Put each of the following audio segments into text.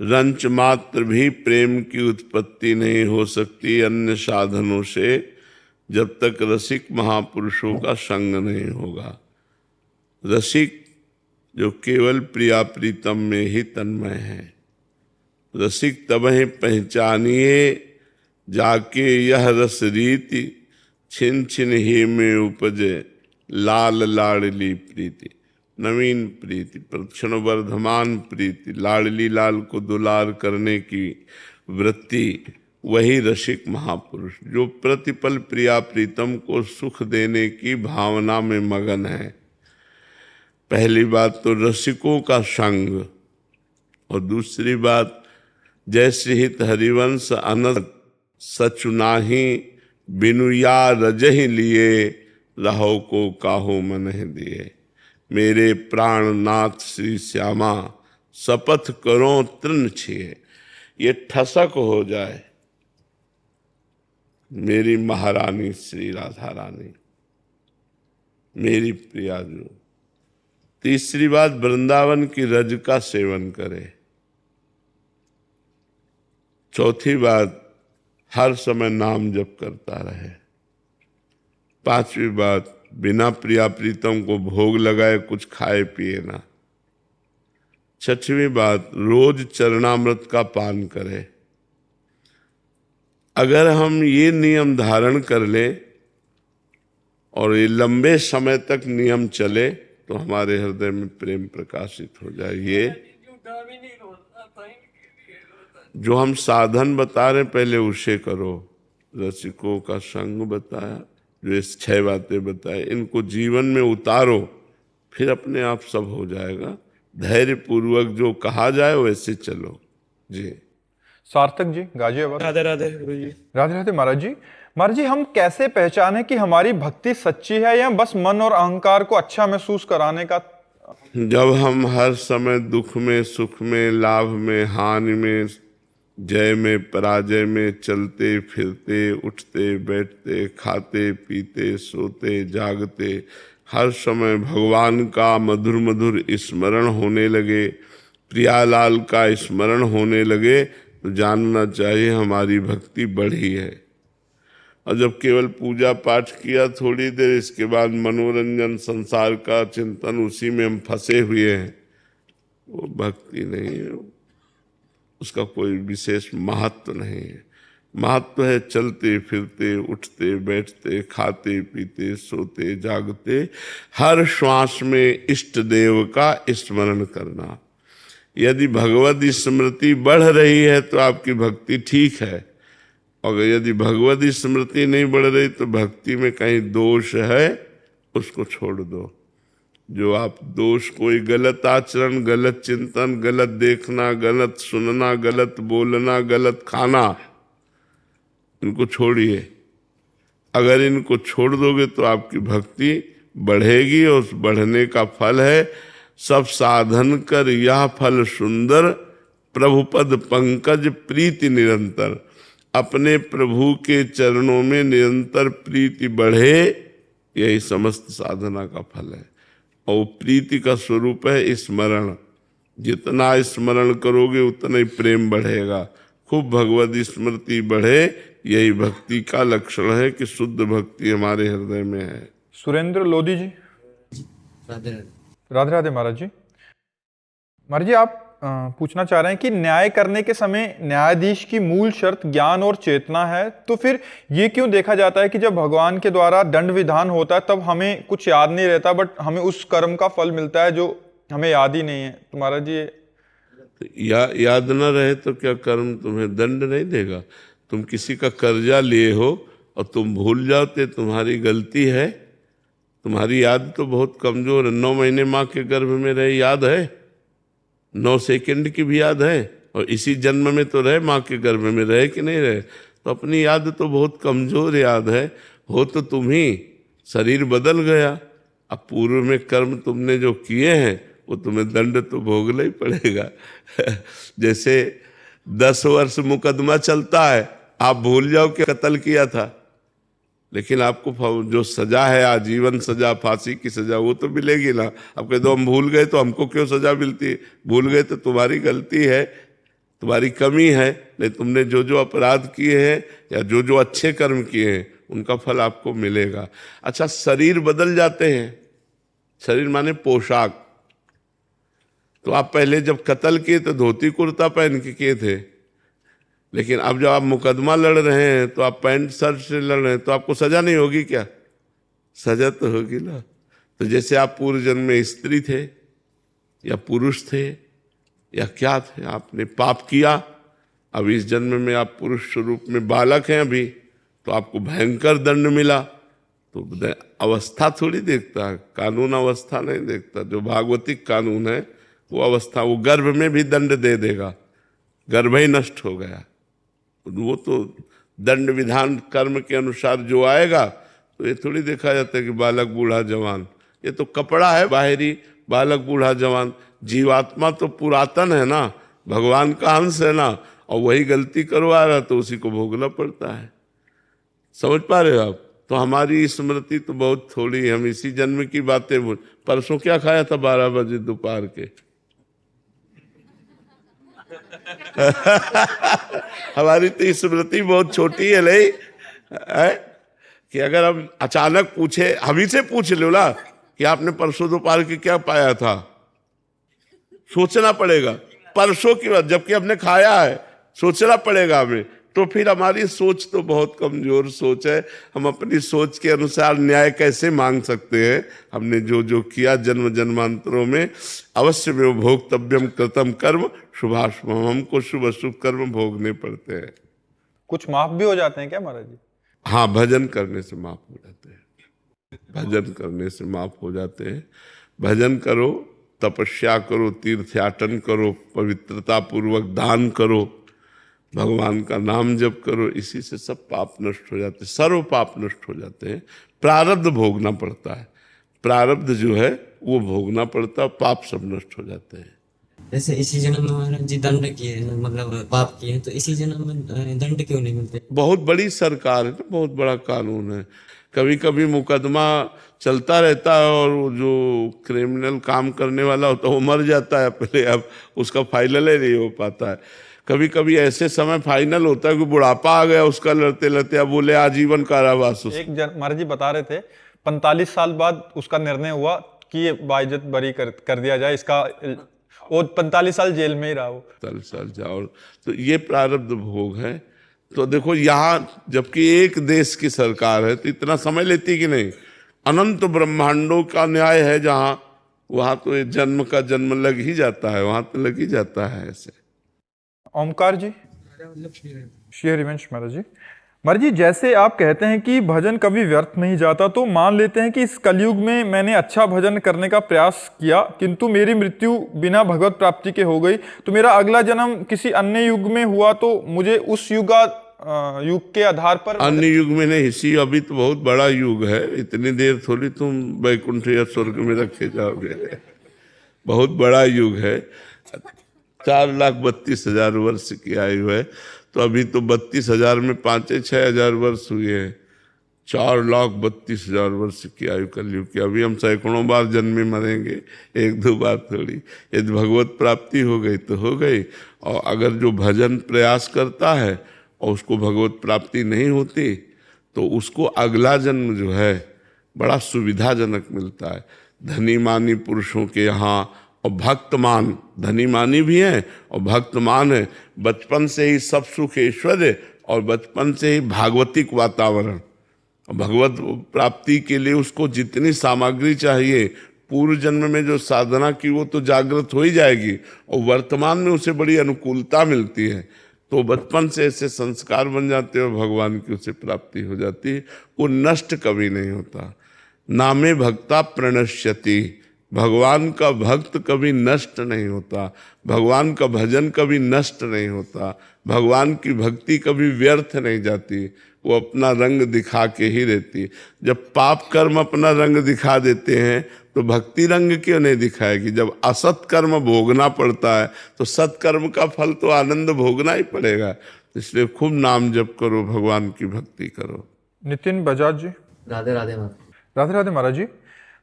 Ranch मात्र भी प्रेम की उत्पत्ति नहीं हो सकती अन्य साधनों से, जब तक रसिक महापुरुषों का संग नहीं होगा। रसिक जो केवल प्रिया प्रीतम में ही तन्मय है। रसिक तबहि पहचानिए जाके यह रस रीति, छिन छिन ही में उपजे लाल लाडली प्रीति। नवीन प्रीति, प्रक्षण वर्धमान प्रीति, लाडली लाल को दुलार करने की वृत्ति, वही रसिक महापुरुष जो प्रतिपल प्रिया प्रीतम को सुख देने की भावना में मगन है। पहली बात तो रसिकों का संग, और दूसरी बात जैसे हित हरिवंश अनंत सचुनाही, बिनुया रजहि लिए रहो को काहो मनहि दिए। मेरे प्राणनाथ श्री श्यामा शपथ करो तृण छिए। ये ठसक हो जाए मेरी महारानी श्री राधा रानी, मेरी प्रियाजू। तीसरी बात, वृंदावन की रज का सेवन करे। चौथी बात, हर समय नाम जप करता रहे। पांचवी बात, बिना प्रिया प्रीतम को भोग लगाए कुछ खाए पिए ना। छठवीं बात, रोज चरणामृत का पान करे। अगर हम ये नियम धारण कर ले और ये लंबे समय तक नियम चले तो हमारे हृदय में प्रेम प्रकाशित हो जाए। ये जो हम साधन बता रहे पहले उसे करो। रसिकों का संग बताया, जो इस 6 बातें बताए, इनको जीवन में उतारो, फिर अपने आप सब हो जाएगा। धैर्य पूर्वक जो कहा जाए वैसे चलो। जी सार्थक जी, गाजियाबाद। राधे राधे गुरु जी। राधे राधे महाराज जी। महाराज जी, हम कैसे पहचाने कि हमारी भक्ति सच्ची है या बस मन और अहंकार को अच्छा महसूस कराने का? जब हम हर समय दुख में, सुख में, लाभ में, हानि में, जय में, पराजय में, चलते फिरते, उठते बैठते, खाते पीते, सोते जागते, हर समय भगवान का मधुर मधुर स्मरण होने लगे, प्रियालाल का स्मरण होने लगे, तो जानना चाहिए हमारी भक्ति बढ़ी है। और जब केवल पूजा पाठ किया थोड़ी देर, इसके बाद मनोरंजन, संसार का चिंतन, उसी में हम फंसे हुए हैं, वो भक्ति नहीं है। उसका कोई विशेष महत्व नहीं है। महत्व है चलते फिरते, उठते बैठते, खाते पीते, सोते जागते, हर श्वास में इष्ट देव का स्मरण करना। यदि भगवत स्मृति बढ़ रही है तो आपकी भक्ति ठीक है, और यदि भगवत स्मृति नहीं बढ़ रही तो भक्ति में कहीं दोष है, उसको छोड़ दो। जो आप दोष, कोई गलत आचरण, गलत चिंतन, गलत देखना, गलत सुनना, गलत बोलना, गलत खाना, इनको छोड़िए। अगर इनको छोड़ दोगे तो आपकी भक्ति बढ़ेगी, और उस बढ़ने का फल है सब साधन कर यह फल सुंदर, प्रभुपद पंकज प्रीति निरंतर। अपने प्रभु के चरणों में निरंतर प्रीति बढ़े, यही समस्त साधना का फल है। और प्रीति का स्वरूप है स्मरण। जितना स्मरण करोगे उतना ही प्रेम बढ़ेगा। खूब भगवत स्मृति बढ़े, यही भक्ति का लक्षण है कि शुद्ध भक्ति हमारे हृदय में है। सुरेंद्र लोधी जी। राधे राधे। राधे राधे महाराज जी। महाराज जी, आप पूछना चाह रहे हैं कि न्याय करने के समय न्यायाधीश की मूल शर्त ज्ञान और चेतना है, तो फिर ये क्यों देखा जाता है कि जब भगवान के द्वारा दंड विधान होता है तब हमें कुछ याद नहीं रहता, बट हमें उस कर्म का फल मिलता है जो हमें याद ही नहीं है? तो महाराज जी, याद न रहे तो क्या कर्म तुम्हें दंड नहीं देगा? तुम किसी का कर्जा लिए हो और तुम भूल जाओ तो तुम्हारी गलती है। तुम्हारी याद तो बहुत कमजोर है। 9 महीने माँ के गर्भ में रहे, याद है? 9 सेकंड की भी याद है, और इसी जन्म में तो रहे, माँ के गर्भ में रहे कि नहीं रहे? तो अपनी याद तो बहुत कमजोर याद है। हो तो तुम ही, शरीर बदल गया। अब पूर्व में कर्म तुमने जो किए हैं वो तुम्हें दंड तो भोगना ही पड़ेगा। जैसे 10 वर्ष मुकदमा चलता है, आप भूल जाओ कि कत्ल किया था, लेकिन आपको जो सजा है, आजीवन सजा, फांसी की सजा, वो तो मिलेगी ना। अब कह दो हम भूल गए तो हमको क्यों सजा मिलती है? भूल गए तो तुम्हारी गलती है, तुम्हारी कमी है, नहीं तुमने जो जो अपराध किए हैं या जो जो अच्छे कर्म किए हैं उनका फल आपको मिलेगा। अच्छा, शरीर बदल जाते हैं, शरीर माने पोशाक। तो आप पहले जब कत्ल किए तो धोती कुर्ता पहन के किए थे, लेकिन अब जब आप मुकदमा लड़ रहे हैं तो आप पैंट शर्ट से लड़ रहे हैं, तो आपको सजा नहीं होगी क्या? सजा तो होगी ना। तो जैसे आप पूर्व जन्म में स्त्री थे या पुरुष थे या क्या थे, आपने पाप किया, अब इस जन्म में आप पुरुष स्वरूप में बालक हैं अभी, तो आपको भयंकर दंड मिला। तो अवस्था थोड़ी देखता है, कानून अवस्था नहीं देखता। जो भागवतिक कानून है वो अवस्था, वो गर्भ में भी दंड दे देगा, गर्भ ही नष्ट हो गया। वो तो दंड विधान कर्म के अनुसार जो आएगा, तो ये थोड़ी देखा जाता है कि बालक बूढ़ा जवान, ये तो कपड़ा है बाहरी, बालक बूढ़ा जवान। जीवात्मा तो पुरातन है ना, भगवान का अंश है ना, और वही गलती करवा रहा तो उसी को भोगना पड़ता है। समझ पा रहे हो आप? तो हमारी स्मृति तो बहुत थोड़ी है, हम इसी जन्म की बातें बोल। परसों क्या खाया था 12 बजे दोपहर के? हमारी तो स्मृति बहुत छोटी है, नहीं है? कि अगर हम अचानक पूछे, हम ही से पूछ लो ना कि आपने परसों दोपहर के क्या पाया था, सोचना पड़ेगा। परसों की बात, जबकि हमने खाया है, सोचना पड़ेगा हमें। तो फिर हमारी सोच तो बहुत कमजोर सोच है। हम अपनी सोच के अनुसार न्याय कैसे मांग सकते हैं? हमने जो जो किया जन्म जन्मांतरों में, अवश्य में भोक्तव्यम कृतम कर्म शुभाशुभम, हमको शुभ अशुभ कर्म भोगने पड़ते हैं। कुछ माफ भी हो जाते हैं क्या महाराज जी? हाँ, भजन करने से माफ हो जाते हैं, भजन करने से माफ हो जाते हैं। भजन करो, तपस्या करो, तीर्थयाटन करो, पवित्रता पूर्वक दान करो, भगवान का नाम जप करो, इसी से सब पाप नष्ट हो जाते हैं, सर्व पाप नष्ट हो जाते हैं। प्रारब्ध भोगना पड़ता है, प्रारब्ध जो है वो भोगना पड़ता है, पाप सब नष्ट हो जाते हैं। जैसे इसी जन्म में महाराज जी दंड किए, मतलब पाप किए, तो इसी जन्म में दंड क्यों नहीं मिलते? बहुत बड़ी सरकार है ना, बहुत बड़ा कानून है। कभी कभी मुकदमा चलता रहता है और वो जो क्रिमिनल काम करने वाला होता है वो मर जाता है पहले, अब उसका फाइनल ही नहीं हो पाता है। कभी कभी ऐसे समय फाइनल होता है कि बुढ़ापा आ गया उसका, लड़ते लड़ते अब बोले आजीवन कारावास। एक महाराज जी बता रहे थे 45 साल बाद उसका निर्णय हुआ कि ये बाइज्जत बरी कर दिया जाए, इसका वो 45 साल जेल में ही रहा। वो 45 साल जाओ, तो ये प्रारब्ध भोग है। तो देखो यहाँ जबकि एक देश की सरकार है तो इतना समय लेती कि नहीं, अनंत ब्रह्मांडों का न्याय है जहाँ, वहां तो ये जन्म का जन्म लग ही जाता है, वहां तो लग ही जाता है ऐसे। ओमकार जी, श्री हरिवंश महाराज जी। महाराज जी, जैसे आप कहते हैं कि भजन कभी व्यर्थ नहीं जाता, तो मान लेते हैं कि इस कलयुग में मैंने अच्छा भजन करने का प्रयास किया किंतु मेरी मृत्यु बिना भगवत प्राप्ति के हो गई, तो मेरा अगला जन्म किसी अन्य युग में हुआ तो मुझे उस युग के आधार पर? अन्य युग में नहीं, इसी अभी तो बहुत बड़ा युग है, इतनी देर थोड़ी तुम वैकुंठ या स्वर्ग में रखे जाओगे, बहुत बड़ा युग है। 4,32,000 वर्ष की आयु है, तो अभी तो 32,000 में 5-6 वर्ष हुए हैं। 4,32,000 वर्ष की आयु कलयुग की। अभी हम सैकड़ों बार जन्मे मरेंगे, 1-2 बार थोड़ी। यदि भगवत प्राप्ति हो गई तो हो गई, और अगर जो भजन प्रयास करता है और उसको भगवत प्राप्ति नहीं होती तो उसको अगला जन्म जो है बड़ा सुविधाजनक मिलता है। धनी मानी पुरुषों के यहाँ और भक्तमान, धनी मानी भी हैं और भक्तमान है, बचपन से ही सब सुख ऐश्वर्य और बचपन से ही भागवतिक वातावरण। भगवत प्राप्ति के लिए उसको जितनी सामग्री चाहिए, पूर्व जन्म में जो साधना की वो तो जागृत हो ही जाएगी और वर्तमान में उसे बड़ी अनुकूलता मिलती है, तो बचपन से ऐसे संस्कार बन जाते हैं और भगवान की उसे प्राप्ति हो जाती है। वो नष्ट कभी नहीं होता। नामे भक्ता प्रणश्यति, भगवान का भक्त कभी नष्ट नहीं होता, भगवान का भजन कभी नष्ट नहीं होता, भगवान की भक्ति कभी व्यर्थ नहीं जाती, वो अपना रंग दिखा के ही रहती है। जब पाप कर्म अपना रंग दिखा देते हैं तो भक्ति रंग क्यों नहीं दिखाएगी? जब असत कर्म भोगना पड़ता है तो सत्कर्म का फल तो आनंद भोगना ही पड़ेगा। इसलिए खूब नाम जप करो, भगवान की भक्ति करो। नितिन बजाज जी, राधे राधे महाराज। राधे राधे महाराज जी।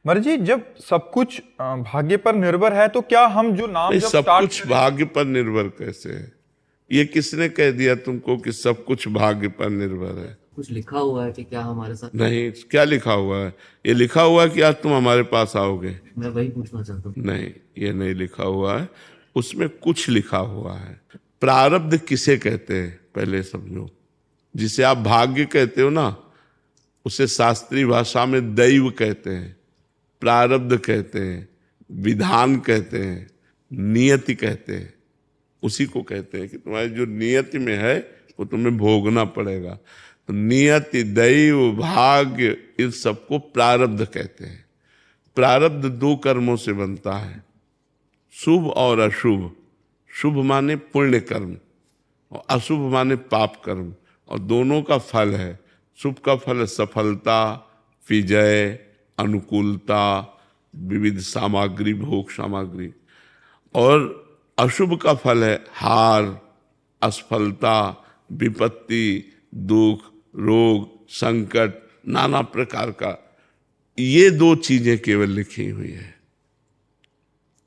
महाराज जी, जब सब कुछ भाग्य पर निर्भर है तो क्या हम जो नाम जब सब कुछ भाग्य पर निर्भर कैसे है? ये किसने कह दिया तुमको कि सब कुछ भाग्य पर निर्भर है? कुछ लिखा हुआ है कि क्या हमारे साथ? नहीं, क्या लिखा हुआ है? ये लिखा हुआ है कि आज तुम हमारे पास आओगे? मैं वही पूछना चाहता हूँ। नहीं, ये नहीं लिखा हुआ है। उसमें कुछ लिखा हुआ है। प्रारब्ध किसे कहते हैं पहले समझो। जिसे आप भाग्य कहते हो ना, उसे शास्त्रीय भाषा में दैव कहते हैं, प्रारब्ध कहते हैं, विधान कहते हैं, नियति कहते हैं। उसी को कहते हैं कि तुम्हारी जो नियति में है वो तुम्हें भोगना पड़ेगा। तो नियति, दैव, भाग्य, इन सबको प्रारब्ध कहते हैं। प्रारब्ध दो कर्मों से बनता है, शुभ और अशुभ। शुभ माने पुण्य कर्म और अशुभ माने पाप कर्म, और दोनों का फल है। शुभ का फल है सफलता, विजय, अनुकूलता, विविध सामग्री, भोग सामग्री, और अशुभ का फल है हार, असफलता, विपत्ति, दुख, रोग, संकट, नाना प्रकार का। ये दो चीजें केवल लिखी हुई है।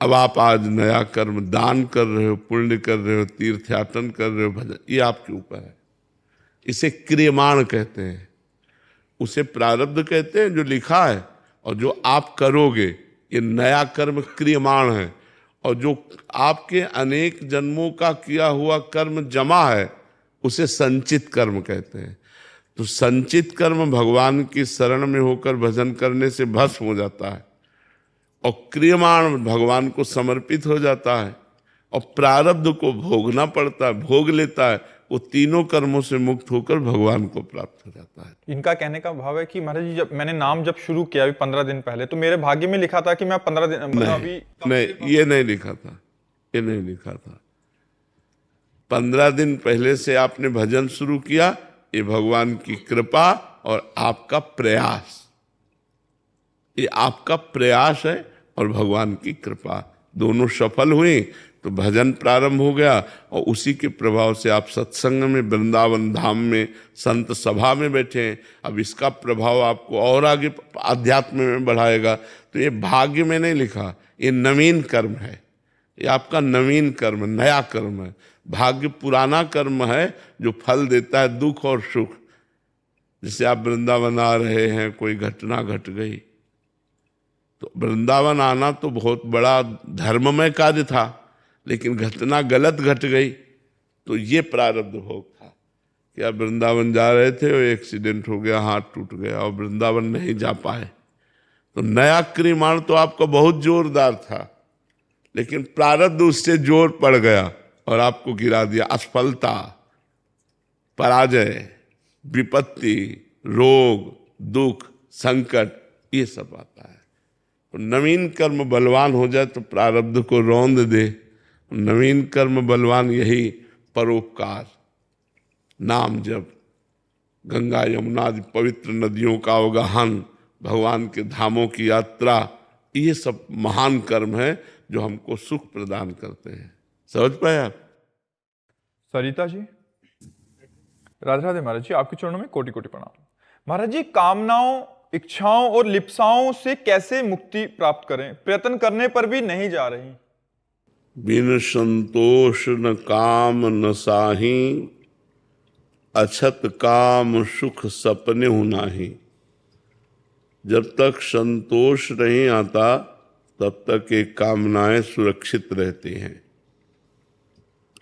अब आप आज नया कर्म दान कर रहे हो, पुण्य कर रहे हो, तीर्थयाटन कर रहे हो, भजन, ये आपके ऊपर है। इसे क्रियमाण कहते हैं, उसे प्रारब्ध कहते हैं जो लिखा है, और जो आप करोगे ये नया कर्म क्रियमाण है। और जो आपके अनेक जन्मों का किया हुआ कर्म जमा है उसे संचित कर्म कहते हैं। तो संचित कर्म भगवान की शरण में होकर भजन करने से भस्म हो जाता है, और क्रियमाण भगवान को समर्पित हो जाता है, और प्रारब्ध को भोगना पड़ता है, भोग लेता है। वो तीनों कर्मों से मुक्त होकर भगवान को प्राप्त हो जाता है। इनका कहने का भाव है कि महाराज जी, जब मैंने नाम जब शुरू किया अभी 15 दिन पहले, तो मेरे भाग्य में लिखा था कि मैं 15 दिन नहीं, ये नहीं लिखा था, ये नहीं लिखा था। 15 दिन पहले से आपने भजन शुरू किया, ये भगवान की कृपा और आपका प्रयास, ये आपका प्रयास है और भगवान की कृपा, दोनों सफल हुई तो भजन प्रारंभ हो गया। और उसी के प्रभाव से आप सत्संग में, वृंदावन धाम में, संत सभा में बैठे हैं। अब इसका प्रभाव आपको और आगे आध्यात्म में बढ़ाएगा। तो ये भाग्य में नहीं लिखा, ये नवीन कर्म है, ये आपका नवीन कर्म, नया कर्म है। भाग्य पुराना कर्म है जो फल देता है दुख और सुख। जैसे आप वृंदावन आ रहे हैं, कोई घटना घट गई, तो वृंदावन आना तो बहुत बड़ा धर्ममय कार्य था, लेकिन घटना गलत घट गई तो ये प्रारब्ध भोग था कि आप वृंदावन जा रहे थे और एक्सीडेंट हो गया, हाथ टूट गया और वृंदावन नहीं जा पाए। तो नया क्रियमाण तो आपका बहुत जोरदार था, लेकिन प्रारब्ध उससे जोर पड़ गया और आपको गिरा दिया। असफलता, पराजय, विपत्ति, रोग, दुख, संकट, ये सब आता है। तो नवीन कर्म बलवान हो जाए तो प्रारब्ध को रौंद दे। नवीन कर्म बलवान यही परोपकार, नाम जप, गंगा यमुना आदि पवित्र नदियों का अवगाहन, भगवान के धामों की यात्रा, ये सब महान कर्म है जो हमको सुख प्रदान करते हैं। समझ पाए आप? सरिता जी, राधे राधे महाराज जी, आपके चरणों में कोटि कोटि प्रणाम। महाराज जी, कामनाओं, इच्छाओं और लिप्साओं से कैसे मुक्ति प्राप्त करें? प्रयत्न करने पर भी नहीं जा रही। बिन संतोष न काम न साही, अछत काम सुख सपने हूं नाही। जब तक संतोष नहीं आता तब तक ये कामनाएं सुरक्षित रहती हैं।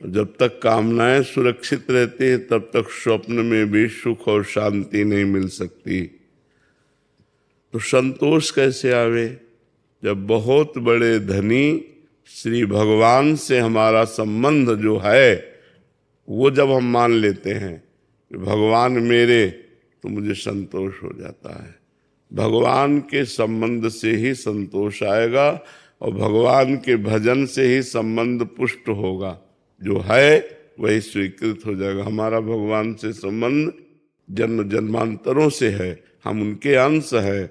जब तक कामनाएं सुरक्षित रहती हैं तब तक स्वप्न में भी सुख और शांति नहीं मिल सकती। तो संतोष कैसे आवे? जब बहुत बड़े धनी श्री भगवान से हमारा संबंध जो है वो जब हम मान लेते हैं कि भगवान मेरे, तो मुझे संतोष हो जाता है। भगवान के संबंध से ही संतोष आएगा और भगवान के भजन से ही संबंध पुष्ट होगा। जो है वही स्वीकृत हो जाएगा। हमारा भगवान से संबंध जन्म जन्मांतरों से है, हम उनके अंश है।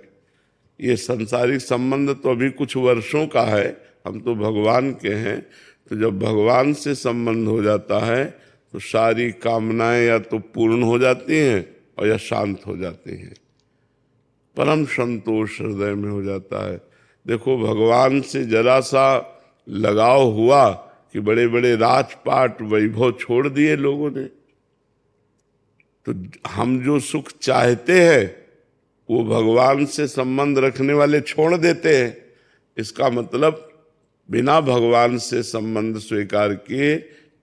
ये संसारिक संबंध तो अभी कुछ वर्षों का है, हम तो भगवान के हैं। तो जब भगवान से संबंध हो जाता है तो सारी कामनाएं या तो पूर्ण हो जाती हैं और या शांत हो जाती हैं। परम संतोष हृदय में हो जाता है। देखो, भगवान से जरा सा लगाव हुआ कि बड़े बड़े राजपाट वैभव छोड़ दिए लोगों ने। तो हम जो सुख चाहते हैं वो भगवान से संबंध रखने वाले छोड़ देते हैं। इसका मतलब बिना भगवान से संबंध स्वीकार किए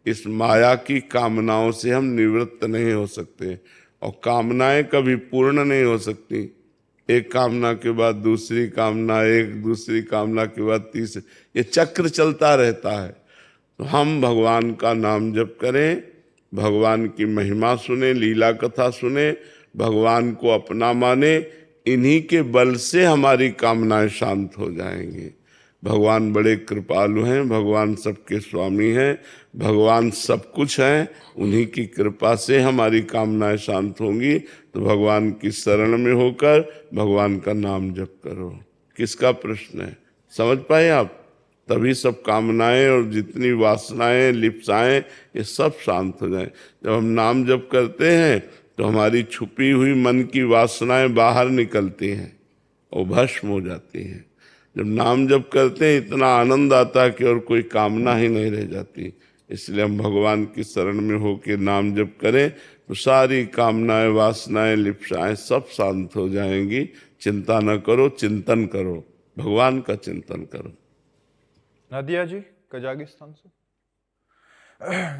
इस माया की कामनाओं से हम निवृत्त नहीं हो सकते, और कामनाएं कभी पूर्ण नहीं हो सकती। एक कामना के बाद दूसरी कामना, एक दूसरी कामना के बाद तीसरी, ये चक्र चलता रहता है। तो हम भगवान का नाम जप करें, भगवान की महिमा सुने, लीला कथा सुने, भगवान को अपना माने, इन्हीं के बल से हमारी कामनाएं शांत हो जाएंगी। भगवान बड़े कृपालु हैं, भगवान सबके स्वामी हैं, भगवान सब कुछ हैं, उन्हीं की कृपा से हमारी कामनाएं शांत होंगी। तो भगवान की शरण में होकर भगवान का नाम जप करो। किसका प्रश्न है, समझ पाए आप? तभी सब कामनाएं और जितनी वासनाएं, लिप्साएं, ये सब शांत हो जाएं। जब हम नाम जप करते हैं तो हमारी छुपी हुई मन की वासनाएं बाहर निकलती हैं और भस्म हो जाती हैं। जब नाम जप करते हैं इतना आनंद आता है कि और कोई कामना ही नहीं रह जाती। इसलिए हम भगवान की शरण में होकर नाम जप करें तो सारी कामनाएं, वासनाएं, लिप्साएं सब शांत हो जाएंगी। चिंता न करो, चिंतन करो, भगवान का चिंतन करो। नादिया जी कजाकिस्तान से।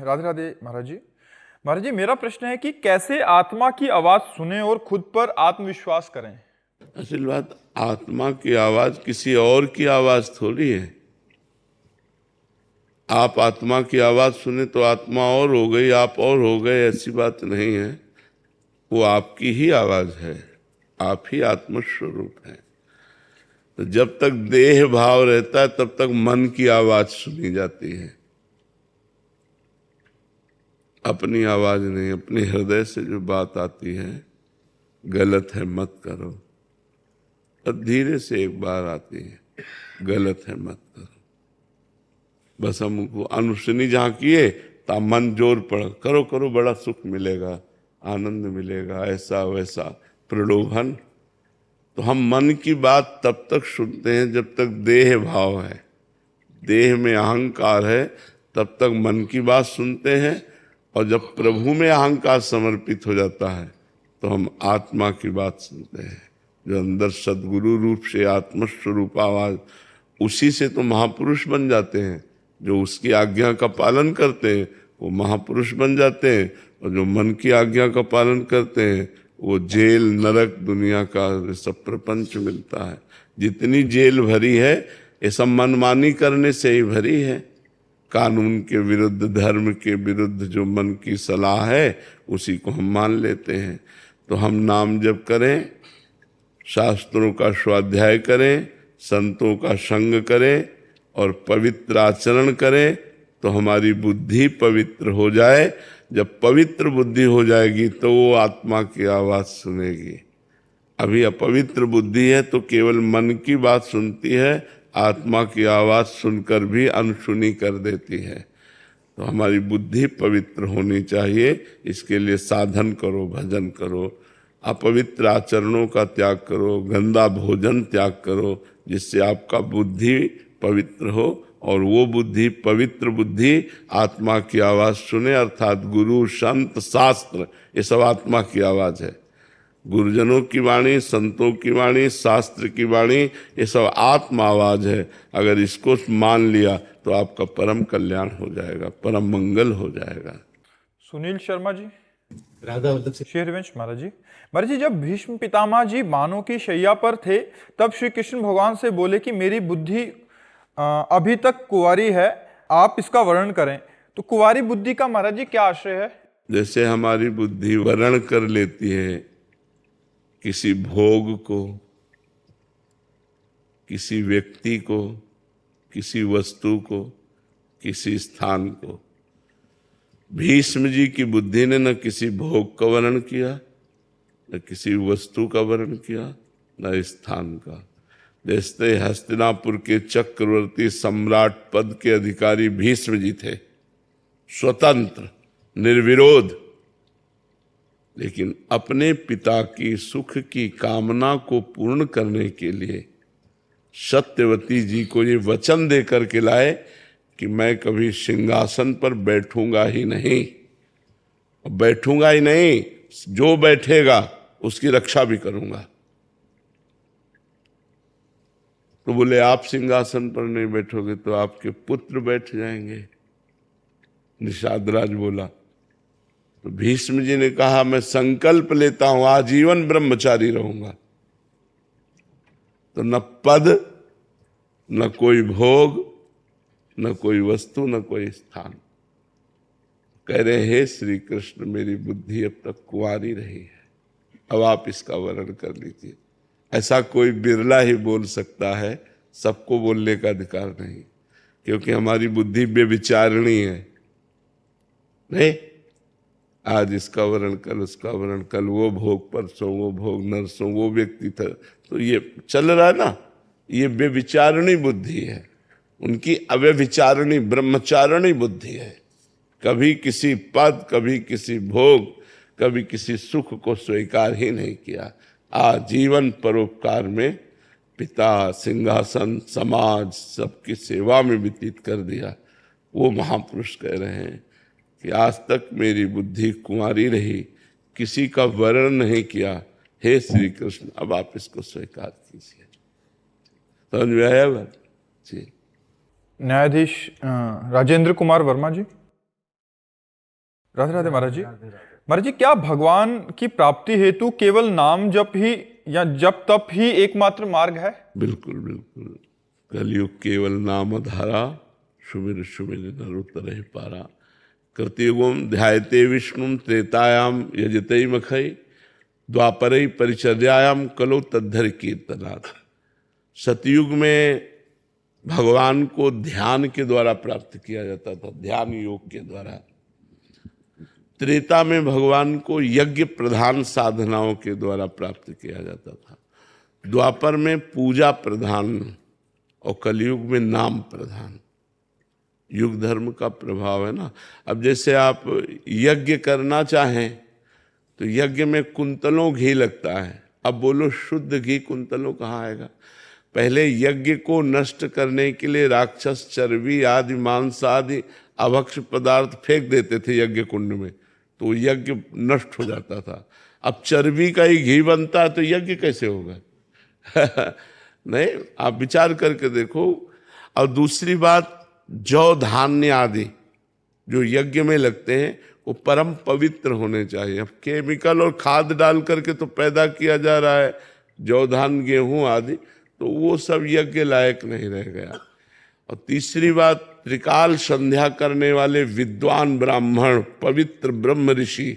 राधे राधे महाराज जी। महाराज जी, मेरा प्रश्न है कि कैसे आत्मा की आवाज सुने और खुद पर आत्मविश्वास करें? असल बात, आत्मा की आवाज किसी और की आवाज थोड़ी है। आप आत्मा की आवाज सुने तो आत्मा और हो गई, आप और हो गए, ऐसी बात नहीं है। वो आपकी ही आवाज है, आप ही आत्मस्वरूप है। तो जब तक देह भाव रहता है तब तक मन की आवाज सुनी जाती है, अपनी आवाज नहीं। अपने हृदय से जो बात आती है, गलत है मत करो, और धीरे से एक बार आती है, गलत है मत करो। बस हमको अनुसुनी जहाँ किए ता मन जोर पड़, करो करो, बड़ा सुख मिलेगा, आनंद मिलेगा, ऐसा वैसा प्रलोभन। तो हम मन की बात तब तक सुनते हैं जब तक देह भाव है, देह में अहंकार है, तब तक मन की बात सुनते हैं। और जब प्रभु में अहंकार समर्पित हो जाता है तो हम आत्मा की बात सुनते हैं, जो अंदर सद्गुरु रूप से आत्मस्वरूप आवाज, उसी से तो महापुरुष बन जाते हैं। जो उसकी आज्ञा का पालन करते हैं वो महापुरुष बन जाते हैं, और जो मन की आज्ञा का पालन करते हैं वो जेल, नरक, दुनिया का सब प्रपंच मिलता है। जितनी जेल भरी है ये सब मनमानी करने से ही भरी है। कानून के विरुद्ध, धर्म के विरुद्ध जो मन की सलाह है उसी को हम मान लेते हैं। तो हम नाम जप करें, शास्त्रों का स्वाध्याय करें, संतों का संग करें और पवित्र आचरण करें तो हमारी बुद्धि पवित्र हो जाए। जब पवित्र बुद्धि हो जाएगी तो वो आत्मा की आवाज सुनेगी। अभी अपवित्र बुद्धि है तो केवल मन की बात सुनती है, आत्मा की आवाज सुनकर भी अनसुनी कर देती है। तो हमारी बुद्धि पवित्र होनी चाहिए। इसके लिए साधन करो, भजन करो, अपवित्र आचरणों का त्याग करो, गंदा भोजन त्याग करो, जिससे आपका बुद्धि पवित्र हो। और वो बुद्धि, पवित्र बुद्धि आत्मा की आवाज सुने, अर्थात गुरु, संत, शास्त्र, ये सब आत्मा की आवाज है। गुरुजनों की वाणी, संतों की वाणी, शास्त्र की वाणी, ये सब आत्मा आवाज है। अगर इसको मान लिया तो आपका परम कल्याण हो जाएगा, परम मंगल हो जाएगा। सुनील शर्मा जी राधा वल्लभ से। शेरवंश महाराज जी। महाराज जी, जब भीष्म पितामह जी बाणों की शैया पर थे तब श्री कृष्ण भगवान से बोले कि मेरी बुद्धि अभी तक कुंवारी है, आप इसका वर्णन करें। तो कुंवारी बुद्धि का महाराज जी क्या आश्रय है? जैसे हमारी बुद्धि वर्ण कर लेती है किसी भोग को, किसी व्यक्ति को, किसी वस्तु को, किसी स्थान को। भीष्म जी की बुद्धि ने न किसी भोग का वर्णन किया, न किसी वस्तु का वर्णन किया, न स्थान का। जैसे हस्तिनापुर के चक्रवर्ती सम्राट पद के अधिकारी भीष्म जी थे, स्वतंत्र, निर्विरोध, लेकिन अपने पिता की सुख की कामना को पूर्ण करने के लिए सत्यवती जी को ये वचन दे करके लाए कि मैं कभी सिंहासन पर बैठूंगा ही नहीं, बैठूंगा ही नहीं, जो बैठेगा उसकी रक्षा भी करूंगा। तो बोले आप सिंहासन पर नहीं बैठोगे तो आपके पुत्र बैठ जाएंगे। निषाद राज बोला। तो भीष्म जी ने कहा मैं संकल्प लेता हूं आजीवन ब्रह्मचारी रहूंगा, तो न पद, न कोई भोग, न कोई वस्तु, न कोई स्थान। कह रहे हे श्री कृष्ण मेरी बुद्धि अब तक कुंवारी रही है, अब आप इसका वर्णन कर लीजिए। ऐसा कोई बिरला ही बोल सकता है, सबको बोलने का अधिकार नहीं, क्योंकि हमारी बुद्धि बेविचारणी है। नहीं, आज इसका वर्णन, कल उसका वर्णन, कल वो भोग, परसों वो भोग, नरसों वो व्यक्ति था, तो ये चल रहा है ना, ये बेविचारणी बुद्धि है। उनकी अव्यभिचारणी ब्रह्मचारणी बुद्धि है। कभी किसी पद, कभी किसी भोग, कभी किसी सुख को स्वीकार ही नहीं किया। आजीवन परोपकार में पिता, सिंहासन, समाज सबकी सेवा में व्यतीत कर दिया। वो महापुरुष कह रहे हैं कि आज तक मेरी बुद्धि कुंवारी रही, किसी का वर्णन नहीं किया। हे श्री कृष्ण अब आप इसको स्वीकार कीजिए। समझ में आया बात जी? न्यायाधीश राजेंद्र कुमार वर्मा जी। राधे राधे महाराज जी। महाराज जी, क्या भगवान की प्राप्ति हेतु केवल नाम जप ही या जप तप ही एकमात्र मार्ग है? बिल्कुल बिल्कुल। कलयुग केवल नाम धारा, सुमिर सुमिर नर उतरहि पारा। कृतयुगम ध्यायते विष्णु, त्रेतायाम यजते मखई, द्वापरई परिचर्यायाम कलो तद्धर कीर्तनाथ। सतयुग में भगवान को ध्यान के द्वारा प्राप्त किया जाता था, ध्यान योग के द्वारा। त्रेता में भगवान को यज्ञ प्रधान साधनाओं के द्वारा प्राप्त किया जाता था। द्वापर में पूजा प्रधान और कलयुग में नाम प्रधान। युग धर्म का प्रभाव है ना। अब जैसे आप यज्ञ करना चाहें तो यज्ञ में कुंतलों घी लगता है। अब बोलो शुद्ध घी कुंतलों कहाँ आएगा? पहले यज्ञ को नष्ट करने के लिए राक्षस चर्बी आदि, मांस आदि अभक्ष पदार्थ फेंक देते थे यज्ञ कुंड में, तो यज्ञ नष्ट हो जाता था। अब चर्बी का ही घी बनता है तो यज्ञ कैसे होगा? नहीं, आप विचार करके देखो। और दूसरी बात, जौ धान्य आदि जो यज्ञ में लगते हैं वो परम पवित्र होने चाहिए। अब केमिकल और खाद डाल करके तो पैदा किया जा रहा है जौ धान, गेहूं आदि, तो वो सब यज्ञ लायक नहीं रह गया। और तीसरी बात, त्रिकाल संध्या करने वाले विद्वान ब्राह्मण, पवित्र ब्रह्म ऋषि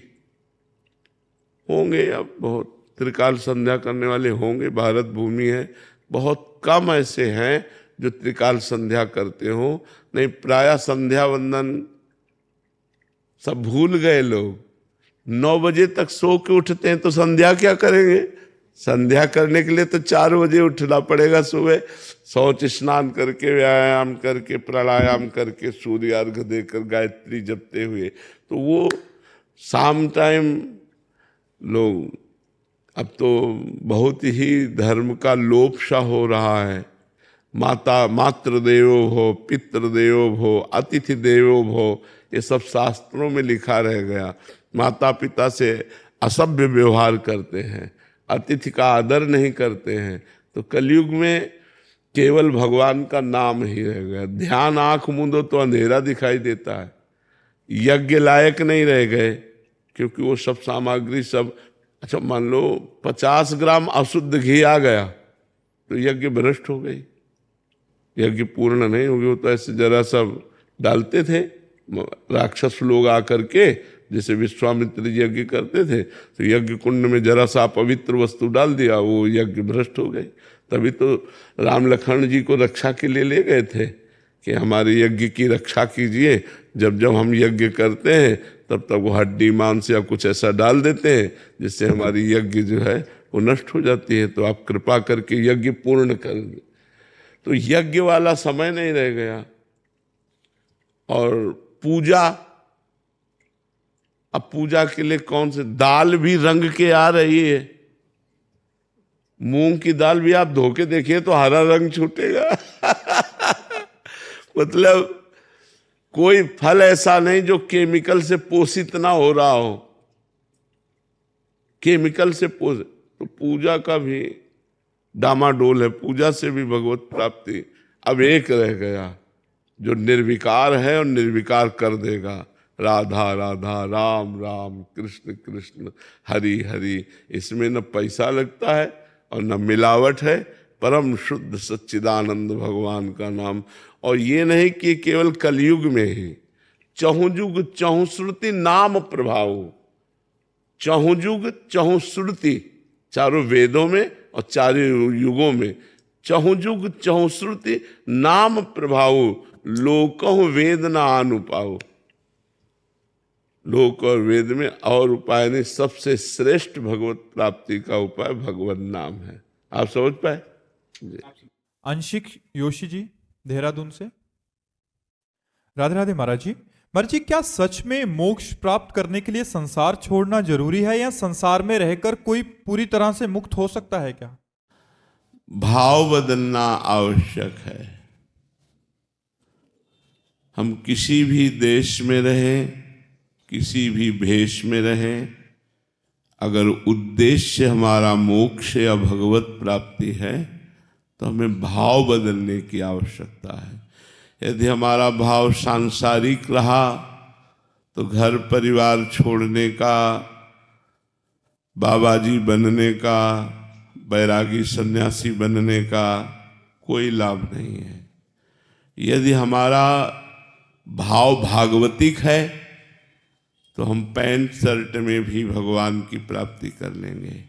होंगे। अब बहुत त्रिकाल संध्या करने वाले होंगे, भारत भूमि है, बहुत कम ऐसे हैं जो त्रिकाल संध्या करते हो। नहीं, प्रायः संध्या वंदन सब भूल गए लोग। 9 बजे तक सो के उठते हैं तो संध्या क्या करेंगे? संध्या करने के लिए तो 4 बजे उठना पड़ेगा सुबह, शौच स्नान करके, व्यायाम करके, प्राणायाम करके, सूर्य अर्घ देकर गायत्री जपते हुए। तो वो शाम टाइम लोग, अब तो बहुत ही धर्म का लोप सा हो रहा है। मातृ देवो भव, पितृ देवो भव, अतिथि देवो भव, ये सब शास्त्रों में लिखा रह गया। माता पिता से असभ्य व्यवहार करते हैं, अतिथि का आदर नहीं करते हैं। तो कलयुग में केवल भगवान का नाम ही रह गया। ध्यान आंख मूंदो तो अंधेरा दिखाई देता है। यज्ञ लायक नहीं रह गए क्योंकि वो सब सामग्री सब, अच्छा मान लो 50 ग्राम अशुद्ध घी आ गया तो यज्ञ भ्रष्ट हो गई, यज्ञ पूर्ण नहीं होगी। वो तो ऐसे जरा सब डालते थे राक्षस लोग आकर के, जैसे विश्वामित्र जी यज्ञ करते थे तो यज्ञ कुंड में जरा सा पवित्र वस्तु डाल दिया, वो यज्ञ भ्रष्ट हो गई। तभी तो राम लखन जी को रक्षा के लिए ले गए थे कि हमारे यज्ञ की रक्षा कीजिए। जब जब हम यज्ञ करते हैं तब तक वो हड्डी मांस या कुछ ऐसा डाल देते हैं जिससे हमारी यज्ञ जो है वो नष्ट हो जाती है। तो आप कृपा करके यज्ञ पूर्ण कर दें। तो यज्ञ वाला समय नहीं रह गया। और पूजा, अब पूजा के लिए कौन से दाल भी रंग के आ रही है। मूंग की दाल भी आप धो के देखिए तो हरा रंग छूटेगा। मतलब कोई फल ऐसा नहीं जो केमिकल से पोषित ना हो रहा हो, केमिकल से पोषित। तो पूजा का भी डामाडोल है, पूजा से भी भगवत प्राप्ति। अब एक रह गया जो निर्विकार है और निर्विकार कर देगा, राधा राधा राम राम कृष्ण कृष्ण हरि हरि। इसमें न पैसा लगता है और न मिलावट है, परम शुद्ध सच्चिदानंद भगवान का नाम। और ये नहीं कि केवल कलयुग में ही, चहुँ जुग चहुँ श्रुति नाम प्रभाव। चहुँ जुग चहुँ श्रुति, चारों वेदों में और चारों युगों में, चहुँ जुग चहुँ श्रुति नाम प्रभाव, लोकहु वेद न अनुपाओ। लोक और वेद में और उपाय नहीं, सबसे श्रेष्ठ भगवत प्राप्ति का उपाय भगवत नाम है। आप समझ पाए जी। अंशिक योशी जी देहरादून से। राधे राधे महाराज जी। महाराज जी, क्या सच में मोक्ष प्राप्त करने के लिए संसार छोड़ना जरूरी है, या संसार में रहकर कोई पूरी तरह से मुक्त हो सकता है क्या? भाव बदलना आवश्यक है। हम किसी भी देश में रहें, किसी भी भेष में रहें, अगर उद्देश्य हमारा मोक्ष या भगवत प्राप्ति है तो हमें भाव बदलने की आवश्यकता है। यदि हमारा भाव सांसारिक रहा तो घर परिवार छोड़ने का, बाबाजी बनने का, बैरागी सन्यासी बनने का कोई लाभ नहीं है। यदि हमारा भाव भागवतिक है तो हम पैंट शर्ट में भी भगवान की प्राप्ति कर लेंगे।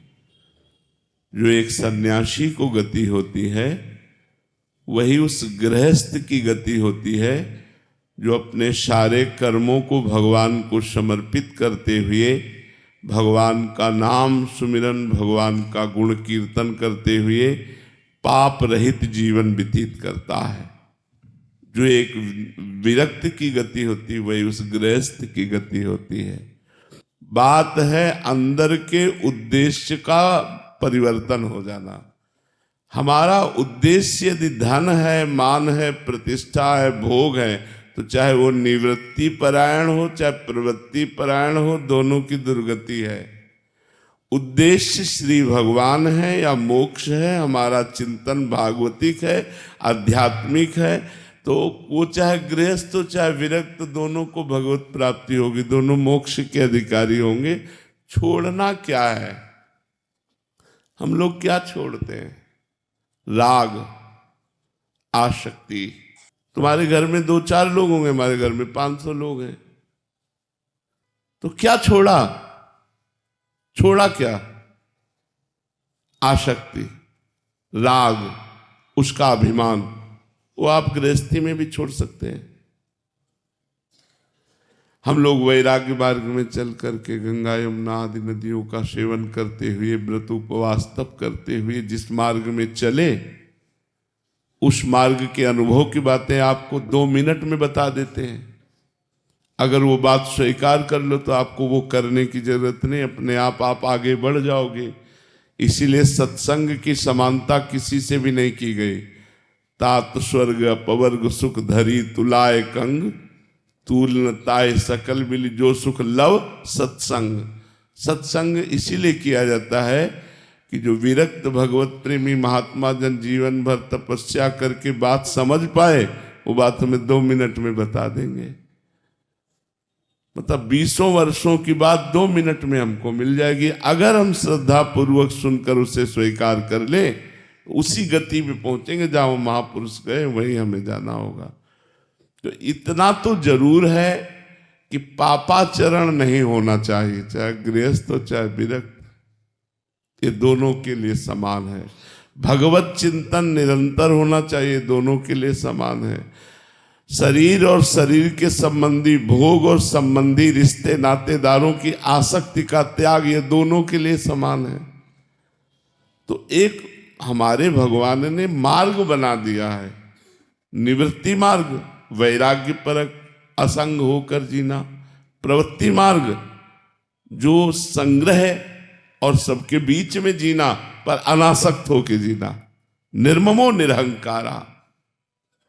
जो एक सन्यासी को गति होती है वही उस गृहस्थ की गति होती है, जो अपने सारे कर्मों को भगवान को समर्पित करते हुए भगवान का नाम सुमिरन, भगवान का गुण कीर्तन करते हुए पाप रहित जीवन व्यतीत करता है। जो एक विरक्त की गति होती है वही उस गृहस्थ की गति होती है। बात है अंदर के उद्देश्य का परिवर्तन हो जाना। हमारा उद्देश्य यदि धन है, मान है, प्रतिष्ठा है, भोग है, तो चाहे वो निवृत्ति परायण हो चाहे प्रवृत्ति परायण हो, दोनों की दुर्गति है। उद्देश्य श्री भगवान है या मोक्ष है, हमारा चिंतन भागवतिक है, आध्यात्मिक है, तो वो चाहे गृहस्थ हो चाहे विरक्त, दोनों को भगवत प्राप्ति होगी, दोनों मोक्ष के अधिकारी होंगे। छोड़ना क्या है? हम लोग क्या छोड़ते हैं? राग, आसक्ति। तुम्हारे घर में 2-4 लोग होंगे, हमारे घर में 500 लोग हैं, तो क्या छोड़ा? छोड़ा क्या? आसक्ति, राग, उसका अभिमान। वो आप गृहस्थी में भी छोड़ सकते हैं। हम लोग वैराग्य मार्ग में चल करके गंगा यमुना आदि नदियों का सेवन करते हुए, व्रत उपवास तप करते हुए जिस मार्ग में चले, उस मार्ग के अनुभव की बातें आपको 2 मिनट में बता देते हैं। अगर वो बात स्वीकार कर लो तो आपको वो करने की जरूरत नहीं, अपने आप आगे बढ़ जाओगे। इसीलिए सत्संग की समानता किसी से भी नहीं की गई। तात स्वर्ग अपवर्ग सुख धरी तुलाय कंग, तूल न ताय सकल मिली जो सुख लव सत्संग। सत्संग इसीलिए किया जाता है कि जो विरक्त भगवत प्रेमी महात्मा जन जीवन भर तपस्या करके बात समझ पाए, वो बात हमें 2 मिनट में बता देंगे। मतलब 20 वर्षों की बात 2 मिनट में हमको मिल जाएगी, अगर हम श्रद्धा पूर्वक सुनकर उसे स्वीकार कर ले। उसी गति में पहुंचेंगे जहां महापुरुष गए, वहीं हमें जाना होगा। तो इतना तो जरूर है कि पापाचरण नहीं होना चाहिए, चाहे गृहस्थ हो चाहे विरक्त, ये दोनों के लिए समान है। भगवत चिंतन निरंतर होना चाहिए, दोनों के लिए समान है। शरीर और शरीर के संबंधी भोग और संबंधी रिश्ते नातेदारों की आसक्ति का त्याग, ये दोनों के लिए समान है। तो एक हमारे भगवान ने मार्ग बना दिया है, निवृत्ति मार्ग, वैराग्य परक, असंग होकर जीना। प्रवृत्ति मार्ग, जो संग्रह और सबके बीच में जीना पर अनासक्त होकर जीना। निर्ममो निरहंकारा,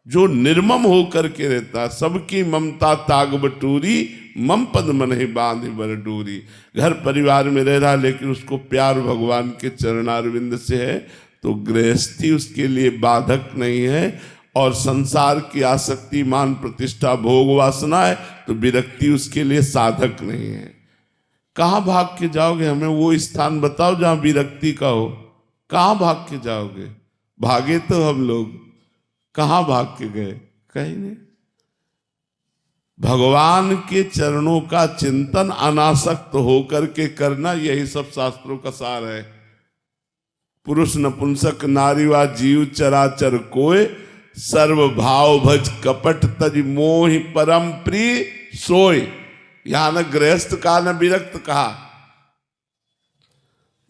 जो निर्मम होकर के रहता, सबकी ममता ताग बटूरी, मम पद मन ही बांध बर डोरी। घर परिवार में रह रहा लेकिन उसको प्यार भगवान के चरणारविंद से है, तो गृहस्थी उसके लिए बाधक नहीं है। और संसार की आसक्ति, मान प्रतिष्ठा, भोग वासना है तो विरक्ति उसके लिए साधक नहीं है। कहाँ भाग के जाओगे? हमें वो स्थान बताओ जहां विरक्ति का हो। कहाँ भाग के जाओगे? भागे तो हम लोग, कहाँ भाग के गए? कहीं नहीं। भगवान के चरणों का चिंतन अनासक्त होकर के करना, यही सब शास्त्रों का सार है। पुरुष नपुंसक नारी वा जीव चराचर कोय, सर्व भाव भज कपट तज मोहि परम प्रिय सोय। यहां न गृहस्थ कहा न विरक्त कहा,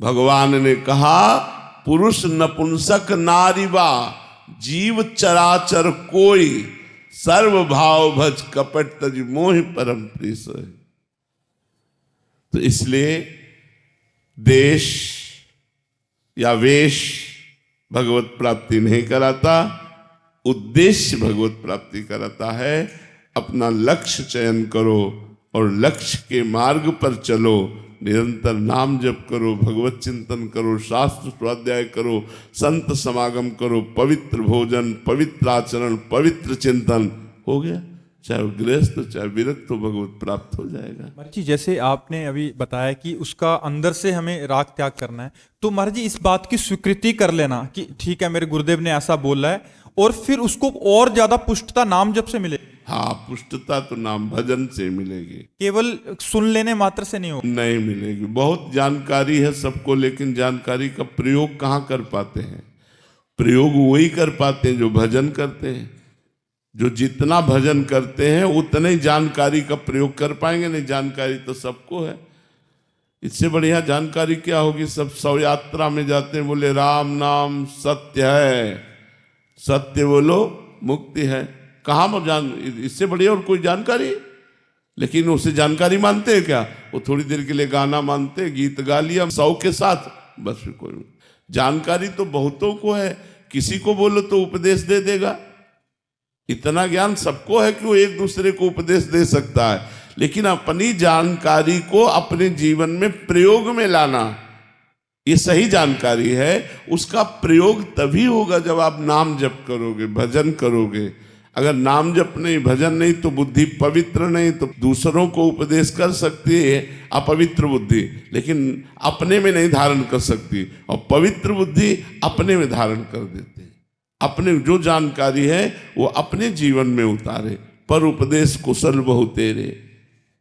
भगवान ने कहा पुरुष नपुंसक नारी वा जीव चराचर कोई, सर्व भाव भज कपट तज मोहि परम प्रिय सोय। तो इसलिए देश या वेश भगवत प्राप्ति नहीं कराता, उद्देश्य भगवत प्राप्ति कराता है। अपना लक्ष्य चयन करो और लक्ष्य के मार्ग पर चलो। निरंतर नाम जप करो, भगवत चिंतन करो, शास्त्र स्वाध्याय करो, संत समागम करो, पवित्र भोजन, पवित्र आचरण, पवित्र चिंतन, हो गया। चाहे वो गृहस्थ हो चाहे विरक्त हो, भगवत प्राप्त हो जाएगा। महाराज जी, जैसे आपने अभी बताया कि उसका अंदर से हमें राग त्याग करना है, तो महाराज जी इस बात की स्वीकृति कर लेना कि ठीक है मेरे गुरुदेव ने ऐसा बोला है, और फिर उसको और ज्यादा पुष्टता नाम जप से मिलेगी। हाँ, पुष्टता तो नाम भजन से मिलेगी, केवल सुन लेने मात्र से नहीं होगा। नहीं मिलेगी। बहुत जानकारी है सबको, लेकिन जानकारी का प्रयोग कहाँ कर पाते हैं? प्रयोग वही कर पाते हैं जो भजन करते हैं। जो जितना भजन करते हैं उतने ही जानकारी का प्रयोग कर पाएंगे। नहीं, जानकारी तो सबको है। इससे बढ़िया जानकारी क्या होगी? सब शव यात्रा में जाते हैं, बोले राम नाम सत्य है, सत्य बोलो मुक्ति है। कहाँ इससे बढ़िया और कोई जानकारी? लेकिन उसे जानकारी मानते हैं क्या? वो थोड़ी देर के लिए गाना मानते हैं, गीत गा लिया 100 के साथ, बस। कोई जानकारी तो बहुतों को है, किसी को बोलो तो उपदेश दे देगा। इतना ज्ञान सबको है कि वो एक दूसरे को उपदेश दे सकता है, लेकिन अपनी जानकारी को अपने जीवन में प्रयोग में लाना, ये सही जानकारी है। उसका प्रयोग तभी होगा जब आप नाम जप करोगे, भजन करोगे। अगर नाम जप नहीं, भजन नहीं, तो बुद्धि पवित्र नहीं, तो दूसरों को उपदेश कर सकती है अपवित्र बुद्धि, लेकिन अपने में नहीं धारण कर सकती। और पवित्र बुद्धि अपने में धारण कर देती है। अपने जो जानकारी है वो अपने जीवन में उतारे। पर उपदेश कुशल बहु तेरे,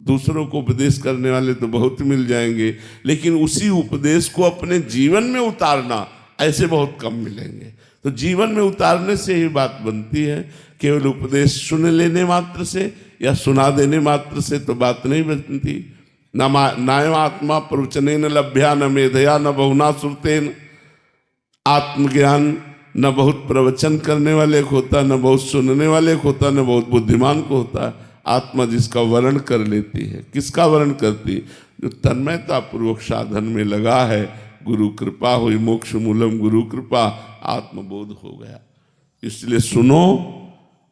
दूसरों को उपदेश करने वाले तो बहुत मिल जाएंगे, लेकिन उसी उपदेश को अपने जीवन में उतारना ऐसे बहुत कम मिलेंगे। तो जीवन में उतारने से ही बात बनती है। केवल उपदेश सुन लेने मात्र से या सुना देने मात्र से तो बात नहीं बनती। नायम आत्मा प्रवचनेन लभ्या न मेधया न बहुना श्रुतेन। आत्मज्ञान न बहुत प्रवचन करने वाले को होता, न बहुत सुनने वाले को होता, न बहुत बुद्धिमान को होता है। आत्मा जिसका वर्ण कर लेती है। किसका वर्ण करती? जो तन्मयता पूर्वक साधन में लगा है। गुरु कृपा हुई मोक्ष मूलम, गुरु कृपा, आत्मबोध हो गया। इसलिए सुनो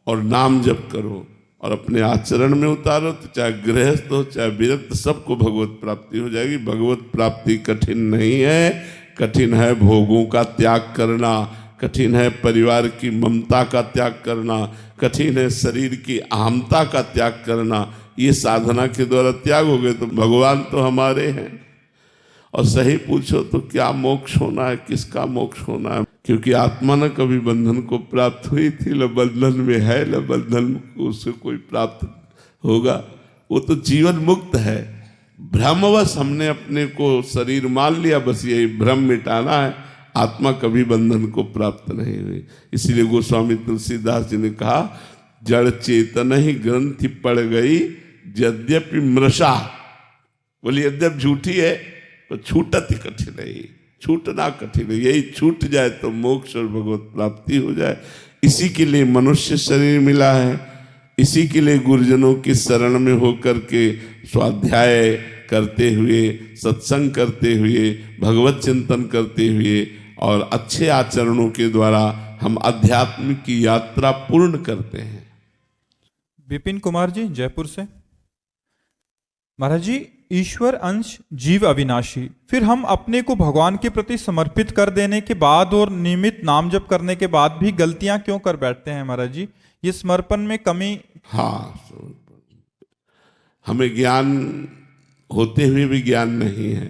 और नाम जप करो और अपने आचरण में उतारो। तो चाहे गृहस्थ हो चाहे विरक्त, सबको भगवत प्राप्ति हो जाएगी। भगवत प्राप्ति कठिन नहीं है। कठिन है भोगों का त्याग करना, कठिन है परिवार की ममता का त्याग करना, कठिन है शरीर की अहमता का त्याग करना। ये साधना के द्वारा त्याग हो गए तो भगवान तो हमारे हैं। और सही पूछो तो क्या मोक्ष होना है, किसका मोक्ष होना है? क्योंकि आत्मा न कभी बंधन को प्राप्त हुई थी, न बंधन में है, न बंधन को उसे कोई प्राप्त होगा। वो तो जीवन मुक्त है। भ्रमवश हमने अपने को शरीर मान लिया, बस यही भ्रम मिटाना है। आत्मा कभी बंधन को प्राप्त नहीं हुई। इसीलिए गोस्वामी तुलसीदास जी ने कहा, जड़ चेतन ही ग्रंथि पड़ गई यद्यपि मृषा। बोली यद्यप झूठी है तो छूटत ही कठिन है, छूटना कठिन है। यही छूट जाए तो मोक्ष और भगवत प्राप्ति हो जाए। इसी के लिए मनुष्य शरीर मिला है, इसी के लिए गुरुजनों की शरण में होकर के स्वाध्याय करते हुए, सत्संग करते हुए, भगवत चिंतन करते हुए और अच्छे आचरणों के द्वारा हम अध्यात्म की यात्रा पूर्ण करते हैं। विपिन कुमार जी जयपुर से। महाराज जी, ईश्वर अंश जीव अविनाशी, फिर हम अपने को भगवान के प्रति समर्पित कर देने के बाद और नियमित नाम जप करने के बाद भी गलतियां क्यों कर बैठते हैं महाराज जी? ये समर्पण में कमी। हाँ, हमें ज्ञान होते हुए भी ज्ञान नहीं है,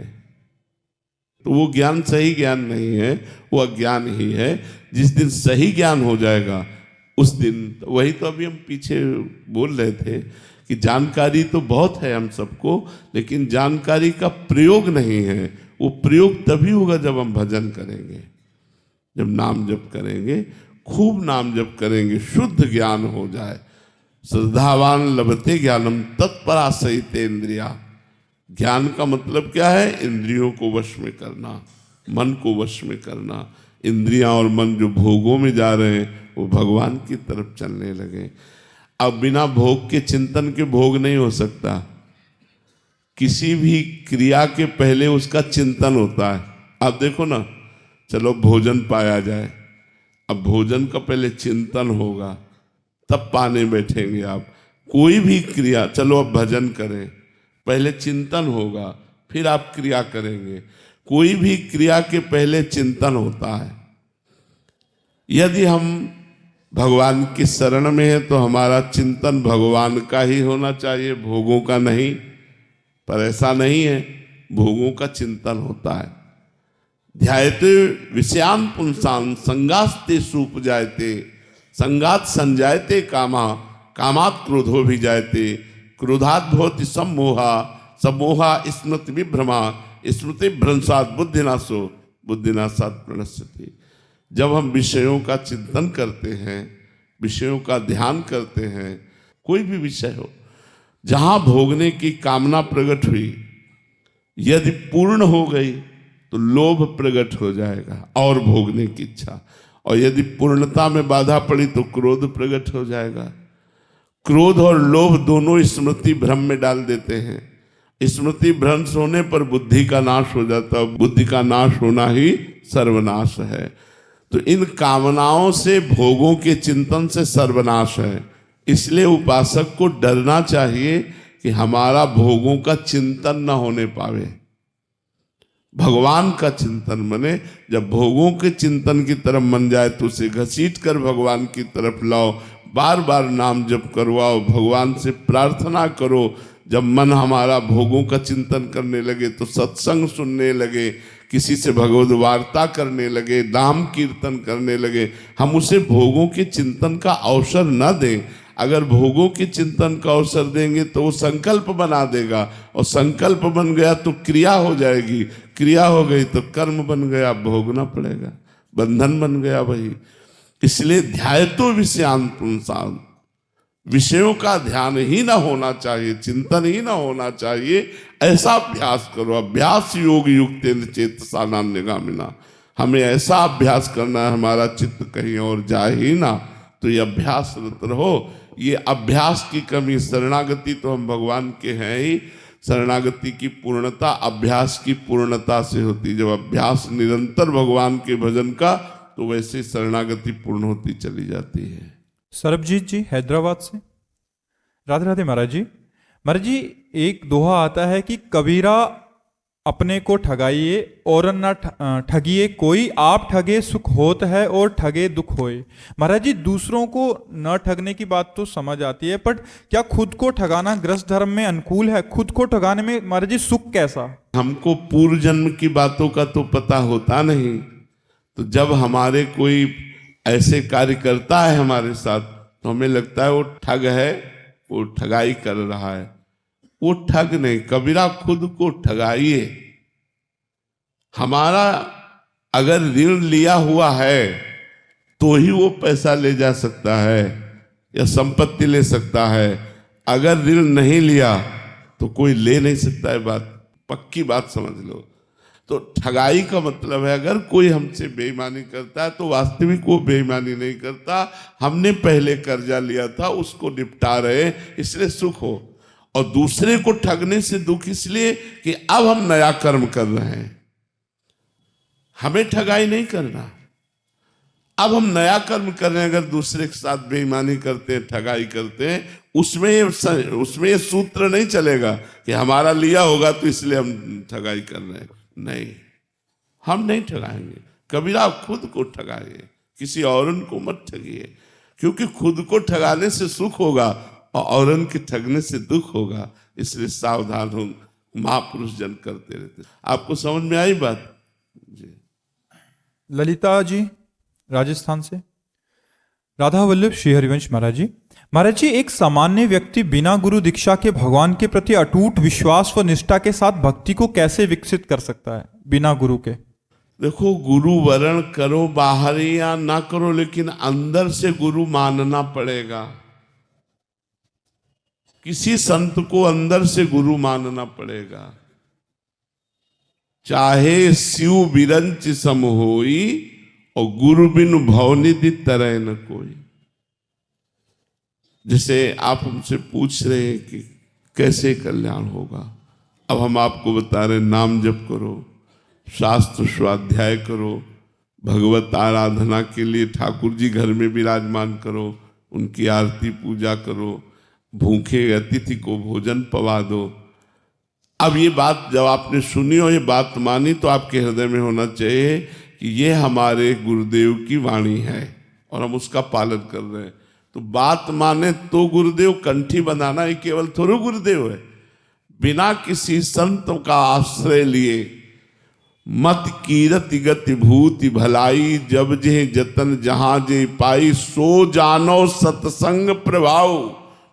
तो वो ज्ञान सही ज्ञान नहीं है, वो अज्ञान ही है। जिस दिन सही ज्ञान हो जाएगा उस दिन, वही तो अभी हम पीछे बोल रहे थे कि जानकारी तो बहुत है हम सबको, लेकिन जानकारी का प्रयोग नहीं है। वो प्रयोग तभी होगा जब हम भजन करेंगे, जब नाम जप करेंगे, खूब नाम जप करेंगे, शुद्ध ज्ञान हो जाए। श्रद्धावान लभते ज्ञानम तत्पराश्रयिते इंद्रिया। ज्ञान का मतलब क्या है? इंद्रियों को वश में करना, मन को वश में करना। इंद्रियां और मन जो भोगों में जा रहे हैं वो भगवान की तरफ चलने लगे। अब बिना भोग के चिंतन के भोग नहीं हो सकता। किसी भी क्रिया के पहले उसका चिंतन होता है। आप देखो ना, चलो भोजन पाया जाए, अब भोजन का पहले चिंतन होगा, तब पाने बैठेंगे आप। कोई भी क्रिया, चलो अब भजन करें, पहले चिंतन होगा, फिर आप क्रिया करेंगे। कोई भी क्रिया के पहले चिंतन होता है। यदि हम भगवान की शरण में है तो हमारा चिंतन भगवान का ही होना चाहिए, भोगों का नहीं। पर ऐसा नहीं है, भोगों का चिंतन होता है। ध्यायते विषयान पुंसान संगास्ते सूप जायते, संगात संजायते कामा, कामात क्रोधो भी जायते, क्रोधात भवति सम्मोहा, सम्मोहा स्मृति विभ्रमा, स्मृति भ्रंशात बुद्धिनाशो, बुद्धिनाशात प्रणश्यति। जब हम विषयों का चिंतन करते हैं, विषयों का ध्यान करते हैं, कोई भी विषय हो, जहां भोगने की कामना प्रकट हुई, यदि पूर्ण हो गई तो लोभ प्रकट हो जाएगा और भोगने की इच्छा, और यदि पूर्णता में बाधा पड़ी तो क्रोध प्रकट हो जाएगा। क्रोध और लोभ दोनों स्मृति भ्रम में डाल देते हैं। स्मृति भ्रंश होने पर बुद्धि का नाश हो जाता है, बुद्धि का नाश होना ही सर्वनाश है। तो इन कामनाओं से, भोगों के चिंतन से सर्वनाश है। इसलिए उपासक को डरना चाहिए कि हमारा भोगों का चिंतन न होने पावे, भगवान का चिंतन बने। जब भोगों के चिंतन की तरफ मन जाए तो उसे घसीट कर भगवान की तरफ लाओ, बार बार नाम जप करवाओ, भगवान से प्रार्थना करो। जब मन हमारा भोगों का चिंतन करने लगे तो सत्संग सुनने लगे, किसी से भगवद वार्ता करने लगे, नाम कीर्तन करने लगे। हम उसे भोगों के चिंतन का अवसर न दें। अगर भोगों के चिंतन का अवसर देंगे तो वो संकल्प बना देगा, और संकल्प बन गया तो क्रिया हो जाएगी, क्रिया हो गई तो कर्म बन गया, भोगना पड़ेगा, बंधन बन गया वही। इसलिए ध्यायतो विषयान पुंसान, विषयों का ध्यान ही ना होना चाहिए, चिंतन ही ना होना चाहिए। ऐसा अभ्यास करो। अभ्यास योग युक्त चेतसा नान्यगामिना। हमें ऐसा अभ्यास करना है, हमारा चित्त कहीं और जाए ही ना, तो ये अभ्यास रहो। ये अभ्यास की कमी, शरणागति तो हम भगवान के हैं ही, शरणागति की पूर्णता अभ्यास की पूर्णता से होती। जब अभ्यास निरंतर भगवान के भजन का, तो वैसे शरणागति पूर्ण होती चली जाती है। सरबजीत जी हैदराबाद से। राधे राधे महाराज जी। महाराज जी, एक दोहा आता है कि कबीरा अपने को ठगाइए और न ठगिए कोई, आप ठगे सुख होत है और ठगे दुख होए। महाराज जी, दूसरों को न ठगने की बात तो समझ आती है, बट क्या खुद को ठगाना गृहस्थ धर्म में अनुकूल है? खुद को ठगाने में महाराज जी सुख कैसा? हमको पूर्व जन्म की बातों का तो पता होता नहीं, तो जब हमारे कोई ऐसे कार्य करता है हमारे साथ, तो हमें लगता है वो ठग है, वो ठगाई कर रहा है। वो ठग नहीं, कबीरा खुद को ठगाइए। हमारा अगर ऋण लिया हुआ है तो ही वो पैसा ले जा सकता है या संपत्ति ले सकता है। अगर ऋण नहीं लिया तो कोई ले नहीं सकता है। बात पक्की बात समझ लो। तो ठगाई का मतलब है, अगर कोई हमसे बेईमानी करता है तो वास्तविक वो बेईमानी नहीं करता, हमने पहले कर्जा लिया था उसको निपटा रहे, इसलिए सुख हो। और दूसरे को ठगने से दुख इसलिए कि अब हम नया कर्म कर रहे हैं। हमें ठगाई नहीं करना, अब हम नया कर्म कर रहे हैं, अगर दूसरे के साथ बेईमानी करते हैं, ठगाई करते हैं, उसमें ये सूत्र नहीं चलेगा कि हमारा लिया होगा तो इसलिए हम ठगाई कर रहे हैं। नहीं, हम नहीं ठगाएंगे। कबीरा आप खुद को ठगाइए, किसी औरन को मत ठगिए, क्योंकि खुद को ठगाने से सुख होगा और औरन के ठगने से दुख होगा। इसलिए सावधान हो, महापुरुष जन करते रहते। आपको समझ में आई बात जी? ललिता जी राजस्थान से। राधा वल्लभ श्री हरिवंश महाराज जी। महाराज जी, एक सामान्य व्यक्ति बिना गुरु दीक्षा के भगवान के प्रति अटूट विश्वास व निष्ठा के साथ भक्ति को कैसे विकसित कर सकता है बिना गुरु के? देखो, गुरु वरण करो बाहर या ना करो, लेकिन अंदर से गुरु मानना पड़ेगा। किसी संत को अंदर से गुरु मानना पड़ेगा। चाहे शिव बिरंच सम होई और गुरु बिनु भवनिधि तरह न कोई। जैसे आप हमसे पूछ रहे हैं कि कैसे कल्याण होगा, अब हम आपको बता रहे हैं, नाम जप करो, शास्त्र स्वाध्याय करो, भगवत आराधना के लिए ठाकुर जी घर में विराजमान करो, उनकी आरती पूजा करो, भूखे अतिथि को भोजन पवा दो। अब ये बात जब आपने सुनी और ये बात मानी तो आपके हृदय में होना चाहिए कि ये हमारे गुरुदेव की वाणी है और हम उसका पालन कर रहे हैं। तो बात माने तो गुरुदेव, कंठी बनाना ही केवल थोड़ा गुरुदेव है। बिना किसी संत का आश्रय लिए मत कीरति गति भूति भलाई, जब जे जतन जहां जे पाई, सो जानो सत्संग प्रभाव,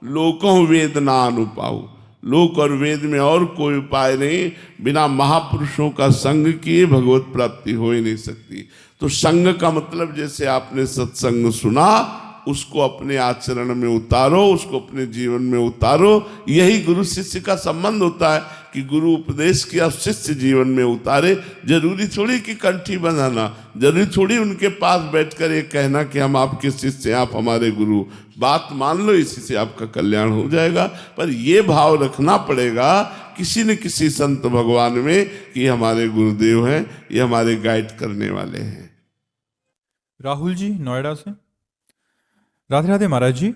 लोकों वेद ना अनुपाऊ। लोक और वेद में और कोई उपाय नहीं, बिना महापुरुषों का संग किए भगवत प्राप्ति हो ही नहीं सकती। तो संग का मतलब, जैसे आपने सत्संग सुना, उसको अपने आचरण में उतारो, उसको अपने जीवन में उतारो। यही गुरु शिष्य का संबंध होता है कि गुरु उपदेश किया, शिष्य जीवन में उतारे। जरूरी थोड़ी कि कंठी बनाना, जरूरी थोड़ी उनके पास बैठकर ये कहना कि हम आपके शिष्य हैं, आप हमारे गुरु। बात मान लो, इसी से आपका कल्याण हो जाएगा। पर ये भाव रखना पड़ेगा किसी न किसी संत भगवान में कि ये हमारे गुरुदेव हैं, ये हमारे गाइड करने वाले हैं। राहुल जी नोएडा से। राधे राधे महाराज जी।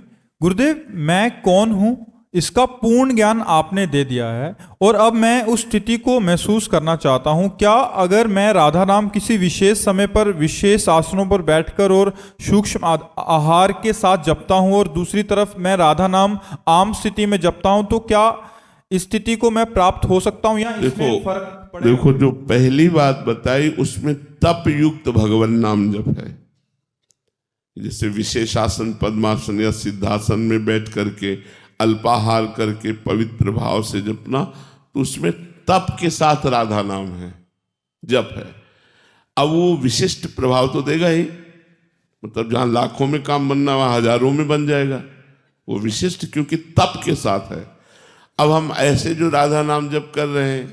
गुरुदेव, मैं कौन हूं इसका पूर्ण ज्ञान आपने दे दिया है और अब मैं उस स्थिति को महसूस करना चाहता हूं। क्या अगर मैं राधा नाम किसी विशेष समय पर विशेष आसनों पर बैठकर और सूक्ष्म आहार के साथ जपता हूं और दूसरी तरफ मैं राधा नाम आम स्थिति में जपता हूं, तो क्या इस स्थिति को मैं प्राप्त हो सकता हूं या इसमें फर्क पड़ेगा? देखो, जो पहली बात बताई उसमें तप युक्त भगवान नाम जप है। जैसे विशेषासन, पद्मासन या सिद्धासन में बैठ करके अल्पाहार करके पवित्र भाव से जपना, तो उसमें तप के साथ राधा नाम है, जप है। अब वो विशिष्ट प्रभाव तो देगा ही, मतलब जहां लाखों में काम बनना वहां हजारों में बन जाएगा। वो विशिष्ट क्योंकि तप के साथ है। अब हम ऐसे जो राधा नाम जप कर रहे हैं,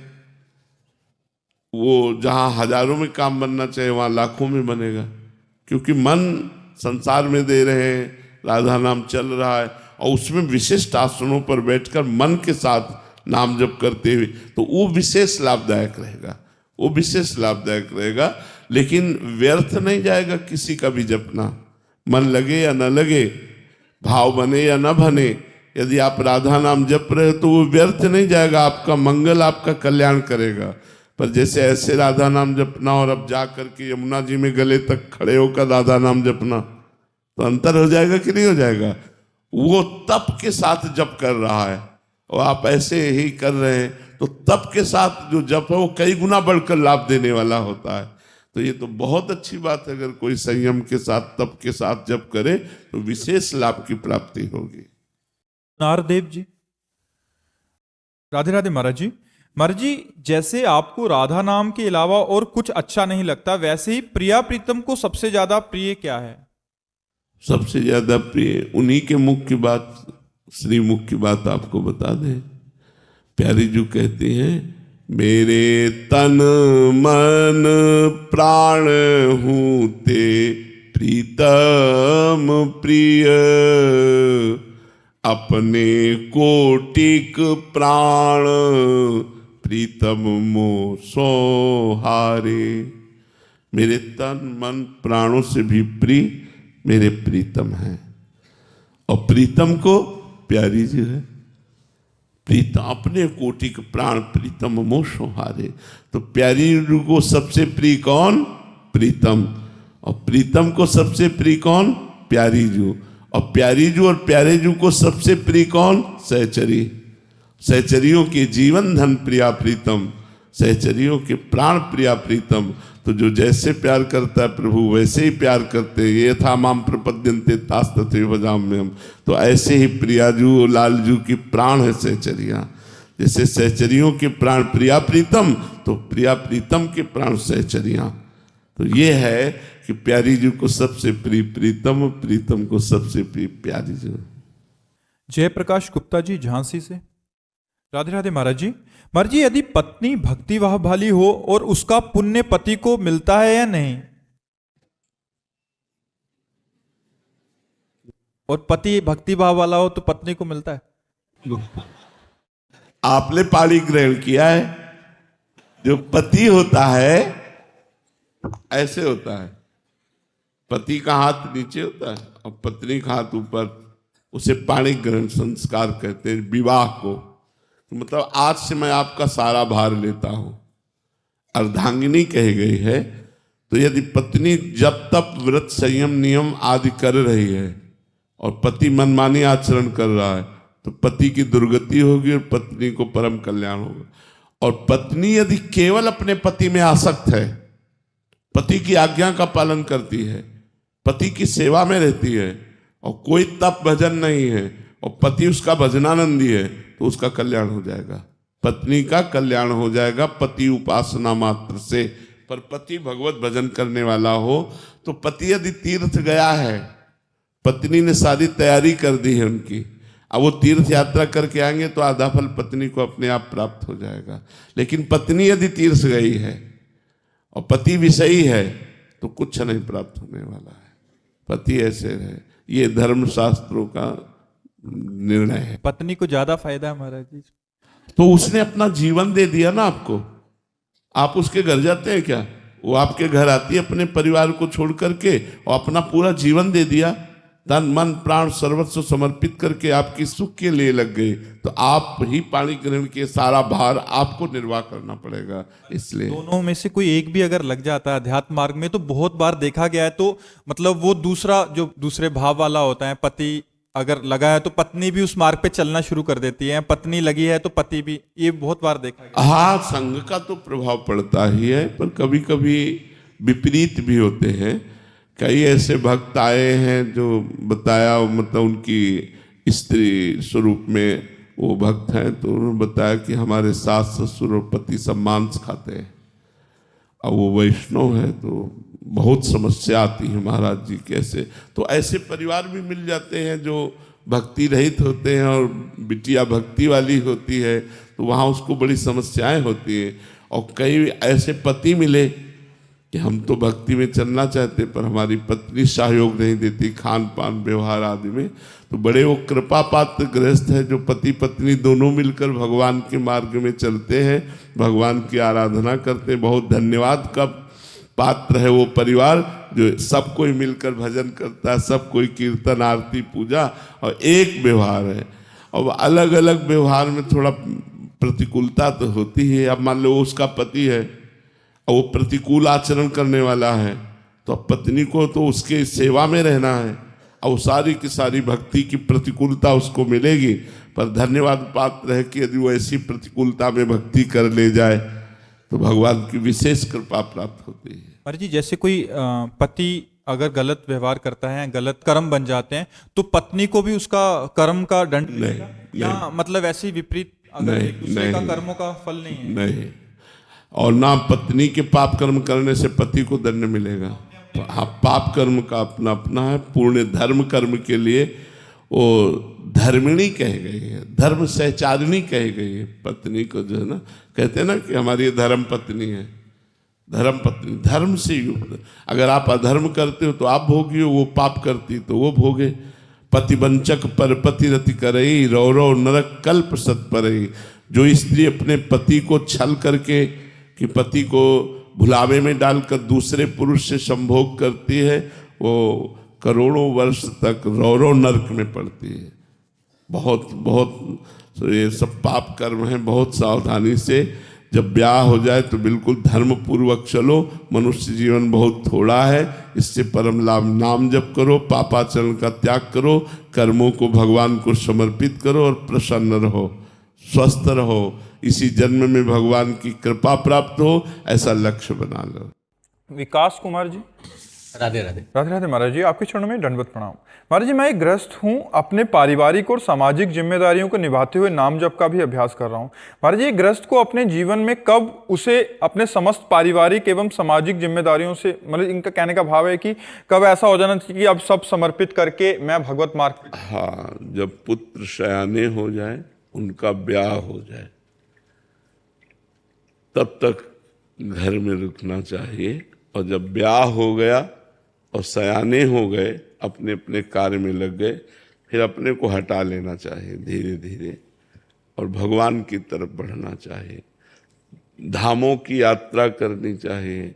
वो जहां हजारों में काम बनना चाहिए वहां लाखों में बनेगा, क्योंकि मन संसार में दे रहे हैं, राधा नाम चल रहा है और उसमें विशिष्ट आसनों पर बैठकर मन के साथ नाम जप करते हुए, तो वो विशेष लाभदायक रहेगा, वो विशेष लाभदायक रहेगा। लेकिन व्यर्थ नहीं जाएगा किसी का भी जपना, मन लगे या न लगे, भाव बने या न बने। यदि आप राधा नाम जप रहे हो तो वो व्यर्थ नहीं जाएगा, आपका मंगल, आपका कल्याण करेगा। पर जैसे ऐसे राधा नाम जपना और अब जा करके यमुना जी में गले तक खड़े होकर राधा नाम जपना, तो अंतर हो जाएगा कि नहीं हो जाएगा? वो तप के साथ जप कर रहा है और आप ऐसे ही कर रहे हैं, तो तप के साथ जो जप है वो कई गुना बढ़कर लाभ देने वाला होता है। तो ये तो बहुत अच्छी बात है, अगर कोई संयम के साथ, तप के साथ जप करे तो विशेष लाभ की प्राप्ति होगी। नारदेव जी। राधे राधे महाराज जी। महाराज जी, जैसे आपको राधा नाम के अलावा और कुछ अच्छा नहीं लगता, वैसे ही प्रिया प्रीतम को सबसे ज्यादा प्रिय क्या है? सबसे ज्यादा प्रिय उन्हीं के मुख की बात, श्री मुख की बात आपको बता दें। प्यारी जी कहती हैं, मेरे तन मन प्राण हूं ते प्रीतम प्रिय, अपने कोटिक प्राण प्रीतम मो सोहारे। मेरे तन मन प्राणों से भी प्रिय मेरे प्रीतम है। और प्रीतम को प्यारी जी है। प्रीतम अपने कोटि के प्राण प्रीतम मोह हारे। तो प्यारी जी को सबसे प्रिय कौन? प्रीतम। और प्रीतम को सबसे प्रिय कौन? प्यारी जू। और प्यारी जू और प्यारे जू को सबसे प्रिय कौन? सहचरी। सहचरियों के जीवन धन प्रिया प्रीतम, सहचरियों के प्राण प्रिया प्रीतम। तो जो जैसे प्यार करता है प्रभु वैसे ही प्यार करते हैं। ये था माम प्रपद्यन्ते तास तथैव भजाम्यहम्। तो ऐसे ही प्रियाजू लालजू की प्राण है सहचरियाँ। जैसे सहचरियों के प्राण प्रिया प्रीतम, तो प्रिया प्रीतम के प्राण सहचरियाँ। तो ये है कि प्यारी जी को सबसे प्रिय प्रीतम, प्रीतम को सबसे प्रिय प्यारी जी। जयप्रकाश गुप्ता जी झांसी से। राधे राधे महाराज जी। महाराज जी, यदि पत्नी भक्तिभाव वाली हो और उसका पुण्य पति को मिलता है या नहीं? और पति भक्तिभाव वाला हो तो पत्नी को मिलता है? आपने पाणी ग्रहण किया है। जो पति होता है ऐसे होता है, पति का हाथ नीचे होता है और पत्नी का हाथ ऊपर। उसे पाणी ग्रहण संस्कार कहते हैं विवाह को। तो मतलब आज से मैं आपका सारा भार लेता हूं, अर्धांगिनी कही गई है। तो यदि पत्नी जब तक व्रत संयम नियम आदि कर रही है और पति मनमानी आचरण कर रहा है तो पति की दुर्गति होगी और पत्नी को परम कल्याण होगा। और पत्नी यदि केवल अपने पति में आसक्त है, पति की आज्ञा का पालन करती है, पति की सेवा में रहती है और कोई तप भजन नहीं है और पति उसका भजनानंदी है, तो उसका कल्याण हो जाएगा। पत्नी का कल्याण हो जाएगा पति उपासना मात्र से। पर पति भगवत भजन करने वाला हो तो पति यदि तीर्थ गया है, पत्नी ने सारी तैयारी कर दी है उनकी, अब वो तीर्थ यात्रा करके आएंगे तो आधा फल पत्नी को अपने आप प्राप्त हो जाएगा। लेकिन पत्नी यदि तीर्थ गई है और पति विषयी है तो कुछ नहीं प्राप्त होने वाला है। पति ऐसे रहे, ये धर्म शास्त्रों का निर्णय है। पत्नी को ज्यादा फायदा है महाराज जी। तो उसने अपना जीवन दे दिया ना आपको। आप उसके घर जाते हैं क्या? वो आपके घर आती है अपने परिवार को छोड़ करके और अपना पूरा जीवन दे दिया, तन मन प्राण सर्वस्व समर्पित करके आपकी सुख के लिए लग गई। तो आप ही पाणी ग्रहण के सारा भार आपको निर्वाह करना पड़ेगा। इसलिए दोनों में से कोई एक भी अगर लग जाता है अध्यात्म मार्ग में, तो बहुत बार देखा गया है, तो मतलब वो दूसरा जो दूसरे भाव वाला होता है, पति अगर लगा है तो पत्नी भी उस मार्ग पे चलना शुरू कर देती है, पत्नी लगी है तो पति भी। ये बहुत बार देखा गया। हाँ, संघ का तो प्रभाव पड़ता ही है, पर कभी कभी विपरीत भी होते हैं। कई ऐसे भक्त आए हैं जो बताया, मतलब उनकी स्त्री स्वरूप में वो भक्त हैं, तो उन्होंने बताया कि हमारे सास ससुर और पति सब मांस खाते हैं। अब वो वैष्णव है तो बहुत समस्या आती है महाराज जी कैसे। तो ऐसे परिवार भी मिल जाते हैं जो भक्ति रहित होते हैं और बिटिया भक्ति वाली होती है, तो वहाँ उसको बड़ी समस्याएं होती हैं। और कई ऐसे पति मिले कि हम तो भक्ति में चलना चाहते पर हमारी पत्नी सहयोग नहीं देती खान पान व्यवहार आदि में। तो बड़े वो कृपा पात्र गृहस्थ है जो पति पत्नी दोनों मिलकर भगवान के मार्ग में चलते हैं, भगवान की आराधना करते हैं। बहुत धन्यवाद का पात्र है वो परिवार जो सब कोई मिलकर भजन करता है, सब कोई कीर्तन आरती पूजा और एक व्यवहार है। और अलग अलग व्यवहार में थोड़ा प्रतिकूलता तो होती है। अब मान लो उसका पति है और वो प्रतिकूल आचरण करने वाला है, तो अब पत्नी को तो उसके सेवा में रहना है और सारी की सारी भक्ति की प्रतिकूलता उसको मिलेगी। पर धन्यवाद पात्र है कि यदि वो ऐसी प्रतिकूलता में भक्ति कर ले जाए तो भगवान की विशेष कृपा प्राप्त होती है। महाराज जी, जैसे कोई पति अगर गलत व्यवहार करता है, गलत कर्म बन जाते हैं, तो पत्नी को भी उसका कर्म का दंड मिलेगा या मतलब ऐसे विपरीत अगर एक दूसरे का कर्मों का फल नहीं है? नहीं, और ना पत्नी के पाप कर्म करने से पति को दंड मिलेगा। हाँ, पाप कर्म का अपना अपना है। पूर्ण धर्म कर्म के लिए वो धर्मिणी कही गई है, धर्म सहचारिणी कही गई है पत्नी को। जो है ना, कहते हैं ना कि हमारी धर्म पत्नी है, धर्म पत्नी, धर्म से युक्त। अगर आप अधर्म करते हो तो आप भोगी हो, वो पाप करती तो वो भोगे। पतिवंचक पर पति रति करई, रौ नरक कल्प सत परई। जो स्त्री अपने पति को छल करके कि पति को भुलावे में डालकर दूसरे पुरुष से संभोग करती है, वो करोड़ों वर्ष तक रौरव नरक में पड़ती है। बहुत बहुत तो ये सब पाप कर्म है, बहुत सावधानी से। जब ब्याह हो जाए तो बिल्कुल धर्म पूर्वक चलो। मनुष्य जीवन बहुत थोड़ा है, इससे परम लाभ नाम जप करो, पापाचरण का त्याग करो, कर्मों को भगवान को समर्पित करो और प्रसन्न रहो, स्वस्थ रहो। इसी जन्म में भगवान की कृपा प्राप्त हो, ऐसा लक्ष्य बना लो। विकास कुमार जी, राधे राधे। राधे राधे महाराज जी, आपके चरणों में दंडवत प्रणाम। महाराज जी, मैं एक गृहस्थ हूँ, अपने पारिवारिक और सामाजिक जिम्मेदारियों को निभाते हुए नाम जप का भी अभ्यास कर रहा हूँ। महाराज जी, गृहस्थ को अपने जीवन में कब उसे अपने समस्त पारिवारिक एवं सामाजिक जिम्मेदारियों से, मतलब इनका कहने का भाव है कि कब ऐसा हो जाना चाहिए कि अब सब समर्पित करके मैं भगवत मार्ग। हाँ, जब पुत्र सयाने हो जाए, उनका ब्याह हो जाए, तब तक घर में रुकना चाहिए। और जब ब्याह हो गया और सयाने हो गए, अपने अपने कार्य में लग गए, फिर अपने को हटा लेना चाहिए धीरे धीरे और भगवान की तरफ बढ़ना चाहिए। धामों की यात्रा करनी चाहिए।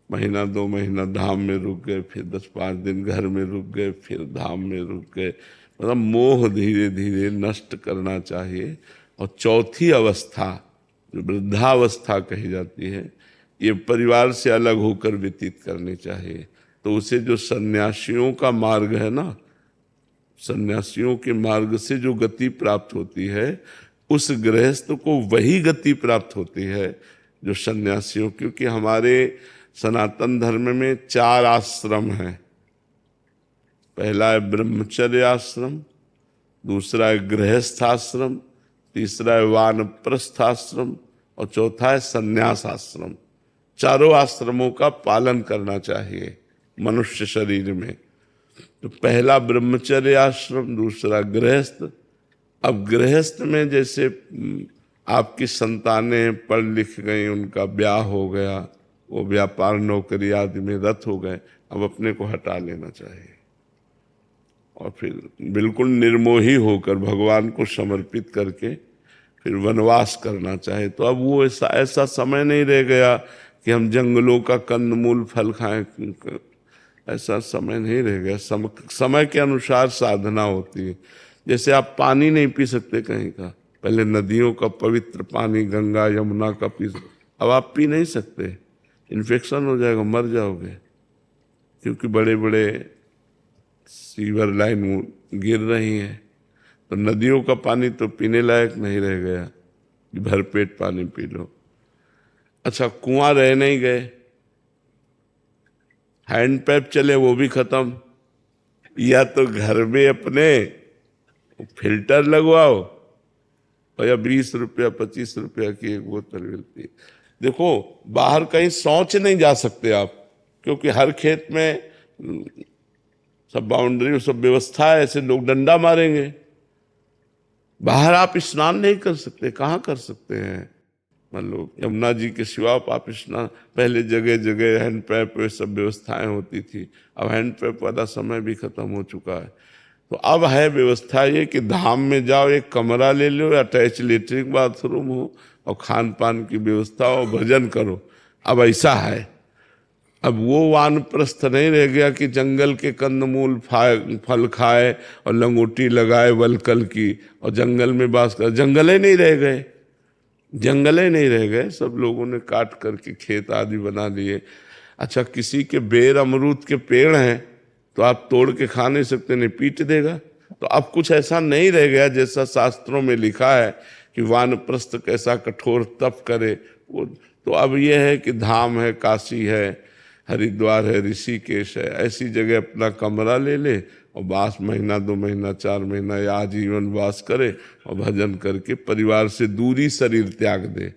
महीना 2 महीना धाम में रुक गए, फिर 10-5 दिन घर में रुक गए, फिर धाम में रुक गए। मतलब मोह धीरे धीरे नष्ट करना चाहिए। और चौथी अवस्था जो वृद्धावस्था कही जाती है, ये परिवार से अलग होकर व्यतीत करनी चाहिए। तो उसे जो सन्यासियों का मार्ग है ना, सन्यासियों के मार्ग से जो गति प्राप्त होती है, उस गृहस्थ को वही गति प्राप्त होती है जो सन्यासियों। क्योंकि हमारे सनातन धर्म में 4 आश्रम हैं। पहला है ब्रह्मचर्य आश्रम, दूसरा है गृहस्थ आश्रम, तीसरा है वानप्रस्थ आश्रम और चौथा है संन्यास आश्रम। चारों आश्रमों का पालन करना चाहिए मनुष्य शरीर में। तो पहला ब्रह्मचर्य आश्रम, दूसरा गृहस्थ। अब गृहस्थ में जैसे आपकी संतानें पढ़ लिख गई, उनका ब्याह हो गया, वो व्यापार नौकरी आदि में रत हो गए, अब अपने को हटा लेना चाहिए और फिर बिल्कुल निर्मोही होकर भगवान को समर्पित करके फिर वनवास करना चाहिए। तो अब वो ऐसा समय नहीं रह गया कि हम जंगलों का कंदमूल फल खाएं, ऐसा समय नहीं रह गया। समय के अनुसार साधना होती है। जैसे आप पानी नहीं पी सकते कहीं का, पहले नदियों का पवित्र पानी गंगा यमुना का पी, अब आप पी नहीं सकते, इन्फेक्शन हो जाएगा, मर जाओगे। क्योंकि बड़े बड़े सीवर लाइन गिर रही हैं, तो नदियों का पानी तो पीने लायक नहीं रह गया कि भरपेट पानी पी लो। अच्छा, कुआं रह नहीं गए, हैंडपैप चले, वो भी खत्म। या तो घर में अपने फिल्टर लगवाओ और या 20 रुपया 25 रुपया की एक बोतल मिलती है। देखो, बाहर कहीं शौच नहीं जा सकते आप, क्योंकि हर खेत में सब बाउंड्री, सब व्यवस्था है, ऐसे लोग डंडा मारेंगे। बाहर आप स्नान नहीं कर सकते, कहाँ कर सकते हैं? मान लो यमुना जी के सिवा आप स्नान, पहले जगह जगह हैंडपैप ये सब व्यवस्थाएं होती थी, अब हैंडपैप वाला समय भी खत्म हो चुका है। तो अब है व्यवस्था ये कि धाम में जाओ, एक कमरा ले लो, अटैच लेटरिन बाथरूम हो और खान पान की व्यवस्था हो, भजन करो। अब ऐसा है। अब वो वानप्रस्थ नहीं रह गया कि जंगल के कंदमूल फल खाए और लंगोटी लगाए वलकल की और जंगल में बास कर। जंगले नहीं रह गए, जंगले नहीं रह गए, सब लोगों ने काट करके खेत आदि बना लिए। अच्छा, किसी के बेर अमरूद के पेड़ हैं तो आप तोड़ के खा नहीं सकते, नहीं पीट देगा। तो अब कुछ ऐसा नहीं रह गया जैसा शास्त्रों में लिखा है कि वानप्रस्थ कैसा कठोर तप करे वो। तो अब यह है कि धाम है, काशी है, हरिद्वार है, ऋषिकेश है, ऐसी जगह अपना कमरा ले ले और वास महीना 2 महीना 4 महीना या आजीवन वास करे और भजन करके परिवार से दूरी शरीर त्याग दे।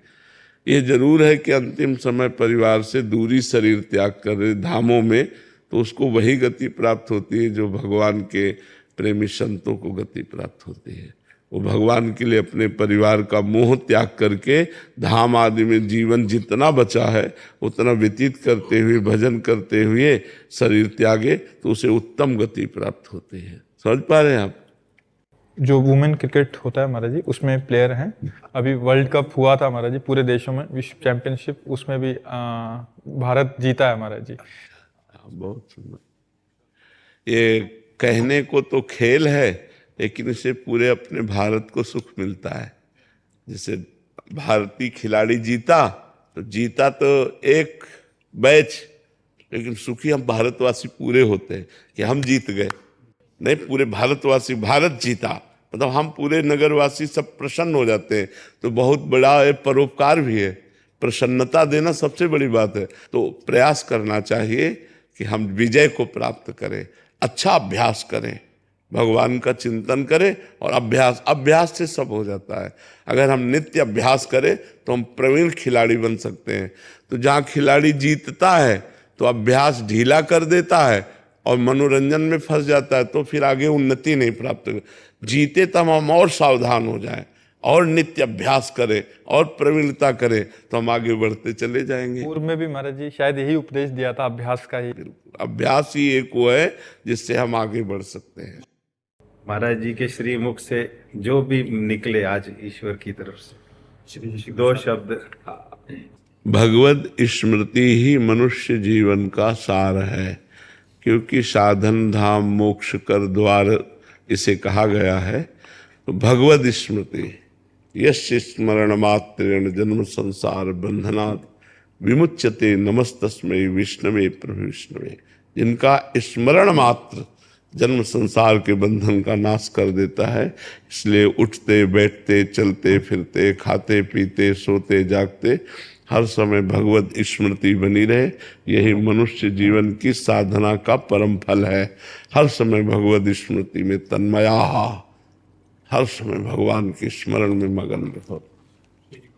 ये जरूर है कि अंतिम समय परिवार से दूरी शरीर त्याग करे धामों में, तो उसको वही गति प्राप्त होती है जो भगवान के प्रेमी संतों को गति प्राप्त होती है। वो भगवान के लिए अपने परिवार का मोह त्याग करके धाम आदि में जीवन जितना बचा है उतना व्यतीत करते हुए, भजन करते हुए शरीर त्यागे, तो उसे उत्तम गति प्राप्त होती है। समझ पा रहे हैं आप? जो वुमेन क्रिकेट होता है महाराज जी, उसमें प्लेयर हैं। अभी वर्ल्ड कप हुआ था महाराज जी पूरे देशों में, विश्व चैंपियनशिप, उसमें भी भारत जीता है महाराज जी। बहुत सुंदर। ये कहने को तो खेल है, लेकिन इससे पूरे अपने भारत को सुख मिलता है। जैसे भारतीय खिलाड़ी जीता तो एक मैच, लेकिन सुखी हम भारतवासी पूरे होते हैं कि हम जीत गए। नहीं, पूरे भारतवासी, भारत जीता मतलब हम पूरे नगरवासी सब प्रसन्न हो जाते हैं। तो बहुत बड़ा एक परोपकार भी है, प्रसन्नता देना सबसे बड़ी बात है। तो प्रयास करना चाहिए कि हम विजय को प्राप्त करें, अच्छा अभ्यास करें, भगवान का चिंतन करें और अभ्यास से सब हो जाता है। अगर हम नित्य अभ्यास करें तो हम प्रवीण खिलाड़ी बन सकते हैं। तो जहाँ खिलाड़ी जीतता है तो अभ्यास ढीला कर देता है और मनोरंजन में फंस जाता है, तो फिर आगे उन्नति नहीं प्राप्त कर। जीते तब हम और सावधान हो जाएं और नित्य अभ्यास करें और प्रवीणता करें तो हम आगे बढ़ते चले जाएंगे। पूर्व में भी महाराज जी शायद यही उपदेश दिया था, अभ्यास का ही। अभ्यास ही एक वो है जिससे हम आगे बढ़ सकते हैं। महाराज जी के श्रीमुख से जो भी निकले आज ईश्वर की तरफ से दो शब्द। भगवत स्मृति ही मनुष्य जीवन का सार है, क्योंकि साधन धाम मोक्ष कर द्वार इसे कहा गया है। तो भगवत स्मृति, यस्य स्मरण मात्रेण जन्म संसार बंधनात् विमुच्यते नमस्तस्मै विष्णवे प्रभु विष्णवे। जिनका स्मरण मात्र जन्म संसार के बंधन का नाश कर देता है। इसलिए उठते बैठते चलते फिरते खाते पीते सोते जागते हर समय भगवत स्मृति बनी रहे, यही मनुष्य जीवन की साधना का परम फल है। हर समय भगवत स्मृति में तन्मया, हर समय भगवान के स्मरण में मगन रहो।